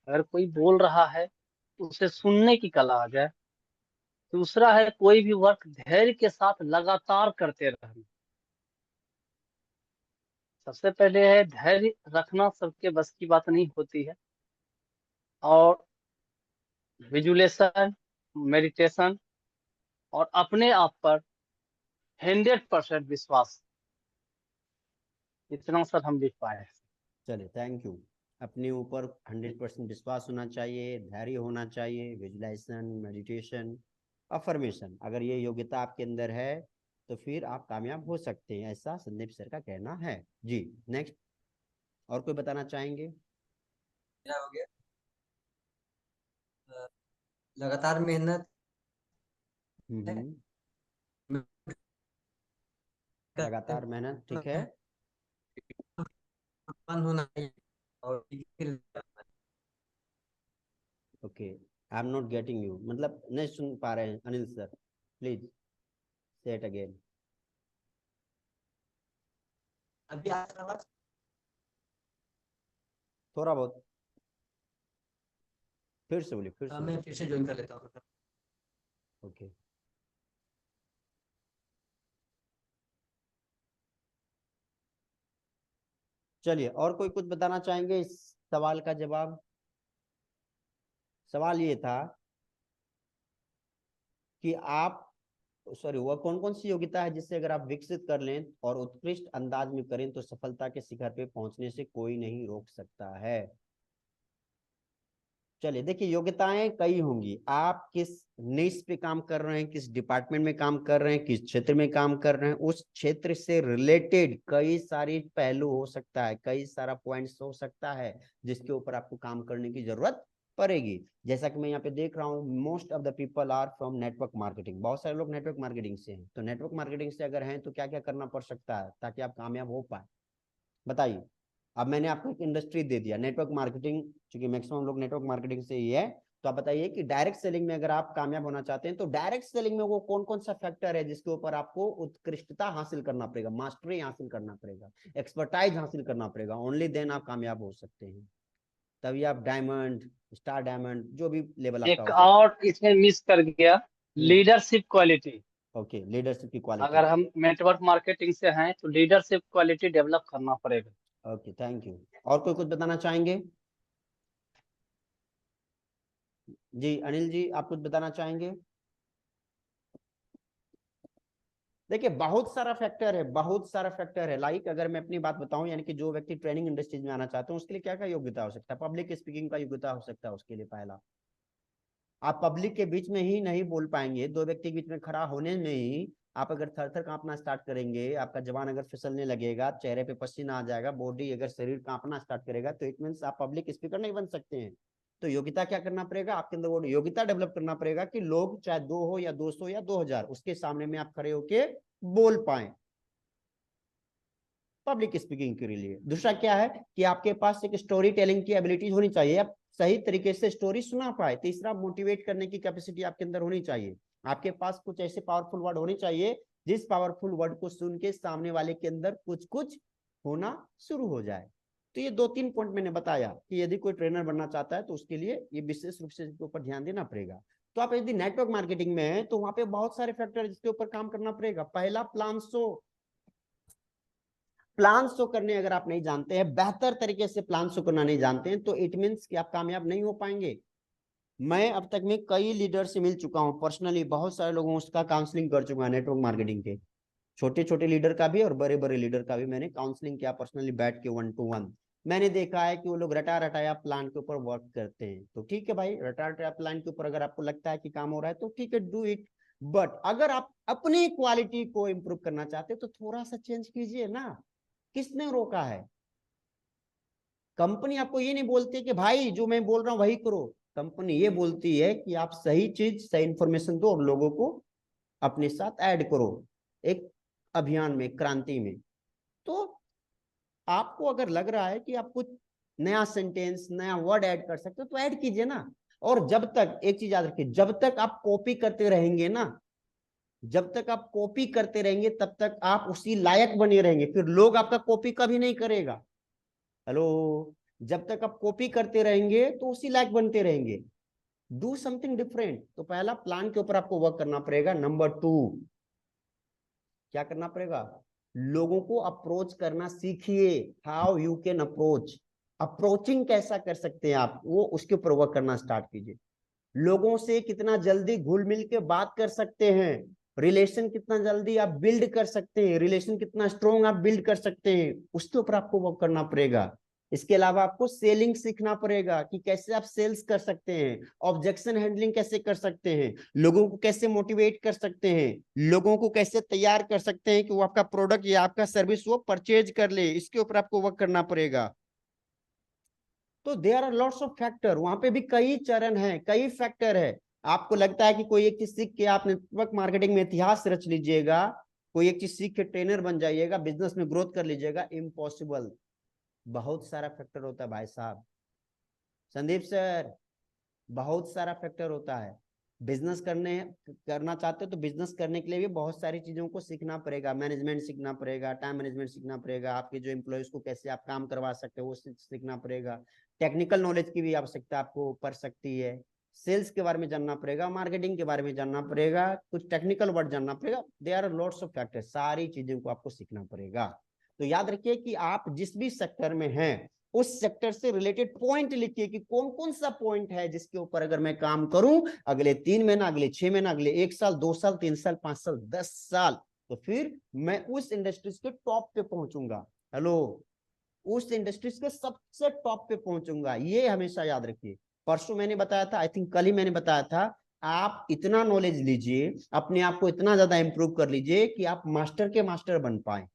अगर कोई बोल रहा है तो उसे सुनने की कला आ जाए। दूसरा है कोई भी वर्क धैर्य के साथ लगातार करते रहना। सबसे पहले है धैर्य रखना, सबके बस की बात नहीं होती है। और विजुलेशन, मेडिटेशन और अपने आप पर 100% विश्वास, इतना सर हम लिख पाए हैं। चलिए, थैंक यू। अपने ऊपर 100% विश्वास होना चाहिए, धैर्य होना चाहिए, विजुलाइजेशन, मेडिटेशन, अफर्मेशन, अगर ये योग्यता आपके अंदर है तो फिर आप कामयाब हो सकते हैं, ऐसा संदीप सर का कहना है जी। नेक्स्ट, और कोई बताना चाहेंगे? मेरा हो गया। अ, लगातार मेहनत है। हम्म। लगातार मेहनत, ठीक है। उत्पन्न होना चाहिए और फिर okay, I am not getting you, मतलब नहीं सुन पा रहे हैं अनिल सर, प्लीज से इट अगेन। अभी आ रहा है आवाज? थोड़ा बहुत, फिर से बोलिए, फिर से मैं बोलिए। फिर से ज्वाइन कर लेता हूँ। ओके। चलिए, और कोई कुछ बताना चाहेंगे इस सवाल का जवाब? सवाल ये था कि आप, सॉरी, वह कौन कौन सी योग्यता है जिससे अगर आप विकसित कर लें और उत्कृष्ट अंदाज में करें तो सफलता के शिखर पे पहुंचने से कोई नहीं रोक सकता है। चलिए देखिए, योग्यताएं कई होंगी। आप किस निश पे काम कर रहे हैं, किस डिपार्टमेंट में काम कर रहे हैं, किस क्षेत्र में काम कर रहे हैं, उस क्षेत्र से रिलेटेड कई सारी पहलू हो सकता है, कई सारा पॉइंट्स हो सकता है जिसके ऊपर आपको काम करने की जरूरत पड़ेगी। जैसा कि मैं यहाँ पे देख रहा हूँ, most of the people are from network marketing. बहुत सारे लोग नेटवर्क मार्केटिंग से हैं। तो नेटवर्क मार्केटिंग से अगर हैं तो क्या क्या करना पड़ सकता है ताकि आप कामयाब हो पाए, बताइए। अब मैंने आपको एक इंडस्ट्री दे दिया, नेटवर्क मार्केटिंग, क्योंकि मैक्सिमम लोग नेटवर्क मार्केटिंग से ही है। तो आप बताइए कि डायरेक्ट सेलिंग में अगर आप कामयाब होना चाहते हैं तो डायरेक्ट सेलिंग में वो कौन कौन सा फैक्टर है जिसके ऊपर आपको उत्कृष्टता हासिल करना पड़ेगा, मास्टरी हासिल करना पड़ेगा, एक्सपर्टाइज हासिल करना पड़ेगा। ओनली देन आप कामयाब हो सकते हैं। तभी आप डायमंड, स्टार डायमंड, जो भी लेवल आपका एक हो सकता और इसमें मिस कर गया, लीडरशिप क्वालिटी। है। ओके, लीडरशिप की क्वालिटी। अगर हम नेटवर्क मार्केटिंग से हैं तो लीडरशिप क्वालिटी डेवलप करना पड़ेगा। Okay, thank you. और कोई कुछ बताना चाहेंगे? जी अनिल जी, आप कुछ बताना चाहेंगे? देखिए बहुत सारा फैक्टर है, बहुत सारा फैक्टर है। लाइक अगर मैं अपनी बात बताऊं, यानी कि जो व्यक्ति ट्रेनिंग इंडस्ट्रीज में आना चाहते हैं उसके लिए क्या क्या योग्यता हो सकता है? पब्लिक स्पीकिंग का योग्यता हो सकता है उसके लिए। पहला, आप पब्लिक के बीच में ही नहीं बोल पाएंगे, दो व्यक्ति के बीच में खड़ा होने में ही आप अगर थर थर कांपना स्टार्ट करेंगे, आपका जवान अगर फिसलने लगेगा, चेहरे पे पसीना आ जाएगा, बॉडी अगर शरीर कांपना स्टार्ट करेगा, तो इट मीन्स आप पब्लिक स्पीकर नहीं बन सकते हैं। तो योग्यता क्या करना पड़ेगा? आपके अंदर वो योग्यता डेवलप करना पड़ेगा कि लोग चाहे 2 हो या 200 या 2000, उसके सामने में आप खड़े होके बोल पाए, पब्लिक स्पीकिंग के लिए। दूसरा क्या है कि आपके पास एक स्टोरी टेलिंग की एबिलिटी होनी चाहिए, आप सही तरीके से स्टोरी सुना पाए। तीसरा, मोटिवेट करने की कैपेसिटी आपके अंदर होनी चाहिए। आपके पास कुछ ऐसे पावरफुल वर्ड होने चाहिए जिस पावरफुल वर्ड को सुन के सामने वाले के अंदर कुछ कुछ होना शुरू हो जाए। तो ये 2-3 पॉइंट मैंने बताया कि यदि कोई ट्रेनर बनना चाहता है तो उसके लिए ये विशेष रूप से इसके ऊपर ध्यान देना पड़ेगा। तो आप यदि नेटवर्क मार्केटिंग में है तो वहां पे बहुत सारे फैक्टर जिसके ऊपर काम करना पड़ेगा। पहला, प्लान शो करने अगर आप नहीं जानते हैं, बेहतर तरीके से प्लान शो करना नहीं जानते हैं, तो इट मीन्स कि आप कामयाब नहीं हो पाएंगे। मैं अब तक में कई लीडर से मिल चुका हूं पर्सनली, बहुत सारे लोगों उसका काउंसलिंग कर चुका है नेटवर्क मार्केटिंग के, छोटे छोटे लीडर का भी और बड़े बड़े लीडर का भी मैंने काउंसलिंग किया पर्सनली, बैठ के 1-to-1। मैंने देखा है कि वो लोग रटा रटाया प्लान के ऊपर वर्क करते हैं। तो ठीक है भाई, रटा रटाया प्लान के ऊपर अगर आपको लगता है कि काम हो रहा है तो ठीक है, डू इट। बट अगर आप अपनी क्वालिटी को इंप्रूव करना चाहते हैं तो थोड़ा सा चेंज कीजिए ना। किसने रोका है? कंपनी आपको ये नहीं बोलती कि भाई जो मैं बोल रहा हूं वही करो। कंपनी ये बोलती है कि आप सही चीज, सही इंफॉर्मेशन दो और लोगों को अपने साथ ऐड करो एक अभियान में, क्रांति में। तो आपको अगर लग रहा है कि आप कुछ नया सेंटेंस, नया वर्ड ऐड कर सकते हो तो ऐड कीजिए ना। और जब तक, एक चीज याद रखिए, जब तक आप कॉपी करते रहेंगे ना, जब तक आप कॉपी करते रहेंगे तब तक आप उसी लायक बने रहेंगे, फिर लोग आपका कॉपी कभी नहीं करेगा। हेलो, जब तक आप कॉपी करते रहेंगे तो उसी लायक बनते रहेंगे। Do something different. तो पहला, प्लान के ऊपर आपको वर्क करना पड़ेगा। नंबर 2, क्या करना पड़ेगा? लोगों को अप्रोच करना सीखिए। How you can approach, approaching कैसा कर सकते हैं आप, वो उसके ऊपर वर्क करना स्टार्ट कीजिए। लोगों से कितना जल्दी घुल मिल के बात कर सकते हैं, रिलेशन कितना जल्दी आप बिल्ड कर सकते हैं, रिलेशन कितना स्ट्रॉन्ग आप बिल्ड कर सकते हैं, उसके ऊपर आपको वर्क करना पड़ेगा। इसके अलावा आपको सेलिंग सीखना पड़ेगा कि कैसे आप सेल्स कर सकते हैं, ऑब्जेक्शन हैंडलिंग कैसे कर सकते हैं, लोगों को कैसे मोटिवेट कर सकते हैं, लोगों को कैसे तैयार कर सकते हैं कि वो आपका प्रोडक्ट या आपका सर्विस वो परचेज कर ले, इसके ऊपर आपको वर्क करना पड़ेगा। तो there are lots of factor, वहां पे भी कई चरण है, कई फैक्टर है। आपको लगता है कि कोई एक चीज सीख के आप नेटवर्क मार्केटिंग में इतिहास रच लीजिएगा, कोई एक चीज सीख के ट्रेनर बन जाइएगा, बिजनेस में ग्रोथ कर लीजिएगा, इम्पॉसिबल। बहुत सारा फैक्टर होता है भाई साहब, संदीप सर, बहुत सारा फैक्टर होता है। बिजनेस करना चाहते हो तो बिजनेस करने के लिए भी बहुत सारी चीजों को सीखना पड़ेगा। मैनेजमेंट सीखना पड़ेगा, टाइम मैनेजमेंट सीखना पड़ेगा, आपके जो एम्प्लॉयज को कैसे आप काम करवा सकते हो वो सीखना पड़ेगा। टेक्निकल नॉलेज की भी आवश्यकता आपको पड़ सकती है। सेल्स के बारे में जानना पड़ेगा, मार्केटिंग के बारे में जानना पड़ेगा, कुछ टेक्निकल वर्ड जानना पड़ेगा। There are lots of factor, सारी चीजों को आपको सीखना पड़ेगा। तो याद रखिए कि आप जिस भी सेक्टर में हैं उस सेक्टर से रिलेटेड पॉइंट लिखिए कि कौन कौन सा पॉइंट है जिसके ऊपर अगर मैं काम करूं अगले 3 महीना, अगले 6 महीना, अगले 1 साल, 2 साल, 3 साल, 5 साल, 10 साल, तो फिर मैं उस इंडस्ट्रीज के टॉप पे पहुंचूंगा। हेलो, उस इंडस्ट्रीज के सबसे टॉप पे पहुंचूंगा, ये हमेशा याद रखिए। परसों मैंने बताया था, आई थिंक कल ही मैंने बताया था, आप इतना नॉलेज लीजिए, अपने आप को इतना ज्यादा इंप्रूव कर लीजिए कि आप मास्टर के मास्टर बन पाए।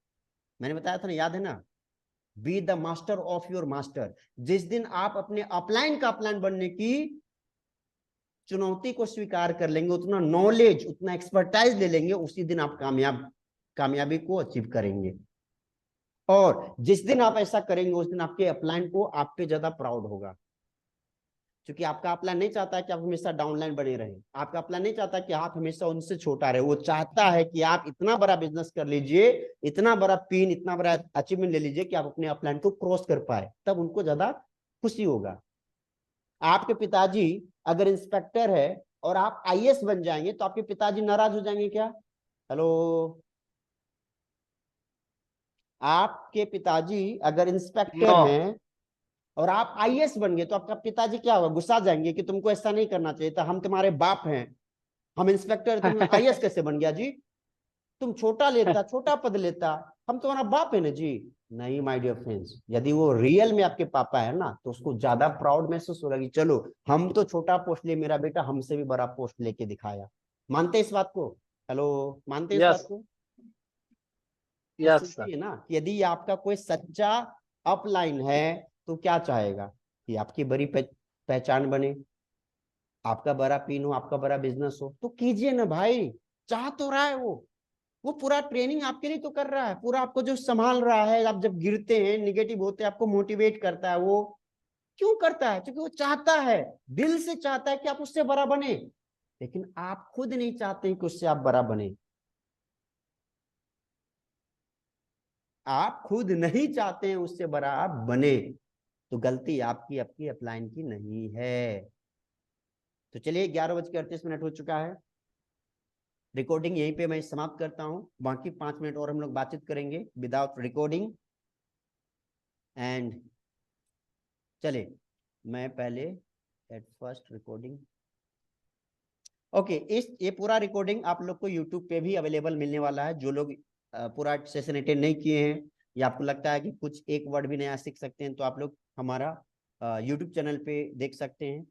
मैंने बताया था ना, याद है ना, be the master of your master. जिस दिन आप अपने अपलाइन का अपलाइन बनने की चुनौती को स्वीकार कर लेंगे, उतना नॉलेज, उतना एक्सपर्टाइज ले लेंगे, उसी दिन आप कामयाबी को अचीव करेंगे। और जिस दिन आप ऐसा करेंगे, उस दिन आपके अपलाइन को आप पे ज्यादा प्राउड होगा, क्योंकि आपका अपलाइन नहीं चाहता है कि आप हमेशा डाउनलाइन बने रहे। आपका अपलाइन नहीं चाहता कि आप हमेशा उनसे छोटा रहे। वो चाहता है कि आप इतना बड़ा बिजनेस कर लीजिए, इतना बड़ा पिन, इतना बड़ा अचीवमेंट ले लीजिए कि आप अपने अपलाइन को क्रॉस कर पाए, तब उनको ज्यादा खुशी होगा। आपके पिताजी अगर इंस्पेक्टर है और आप आईएएस बन जाएंगे, तो आपके पिताजी नाराज हो जाएंगे क्या? हेलो, आपके पिताजी अगर इंस्पेक्टर नो। हैं और आप आईएएस बन गए, तो आपका पिताजी क्या होगा? गुस्सा जाएंगे कि तुमको ऐसा नहीं करना चाहिए था, हम तुम्हारे बाप हैं, हम इंस्पेक्टर, तुम आईएएस कैसे बन गया जी? तुम छोटा लेता, छोटा पद लेता, हम तुम्हारा बाप है ना जी। नहीं माय डियर फ्रेंड्स, यदि वो रियल में आपके पापा है ना, तो उसको ज्यादा प्राउड महसूस होगा कि चलो, हम तो छोटा पोस्ट लिए, मेरा बेटा हमसे भी बड़ा पोस्ट लेके दिखाया। मानते इस बात को? हेलो, मानते इस बात यस, को? Yes sir. सोचिए ना कि यदि आपका कोई सच्चा अपलाइन है, तो क्या चाहेगा कि आपकी बड़ी पहचान बने, आपका बड़ा पिन हो, आपका बड़ा बिजनेस हो, तो कीजिए ना भाई। चाह तो रहा है वो पूरा ट्रेनिंग आपके लिए तो कर रहा है, पूरा आपको जो संभाल रहा है। आप जब गिरते हैं, निगेटिव होते हैं, आपको मोटिवेट करता है। वो क्यों करता है? क्योंकि वो चाहता है, दिल से चाहता है कि आप उससे बड़ा बने। लेकिन आप खुद नहीं चाहते कि उससे आप बड़ा बने। आप खुद नहीं चाहते हैं उससे बड़ा आप बने, तो गलती आपकी, आपकी अपलाइन की नहीं है। तो चलिए, 11:38 हो चुका है। रिकॉर्डिंग यहीं पे मैं समाप्त करता हूं। बाकी 5 मिनट और हम लोग बातचीत करेंगे विदाउट रिकॉर्डिंग। एंड चले, मैं पहले एट फर्स्ट रिकॉर्डिंग, ओके। ये पूरा रिकॉर्डिंग आप लोग को यूट्यूब पे भी अवेलेबल मिलने वाला है। जो लोग पूरा सेशन अटेंड नहीं किए हैं, या आपको लगता है कि कुछ एक वर्ड भी नया सीख सकते हैं, तो आप लोग हमारा यूट्यूब चैनल पे देख सकते हैं।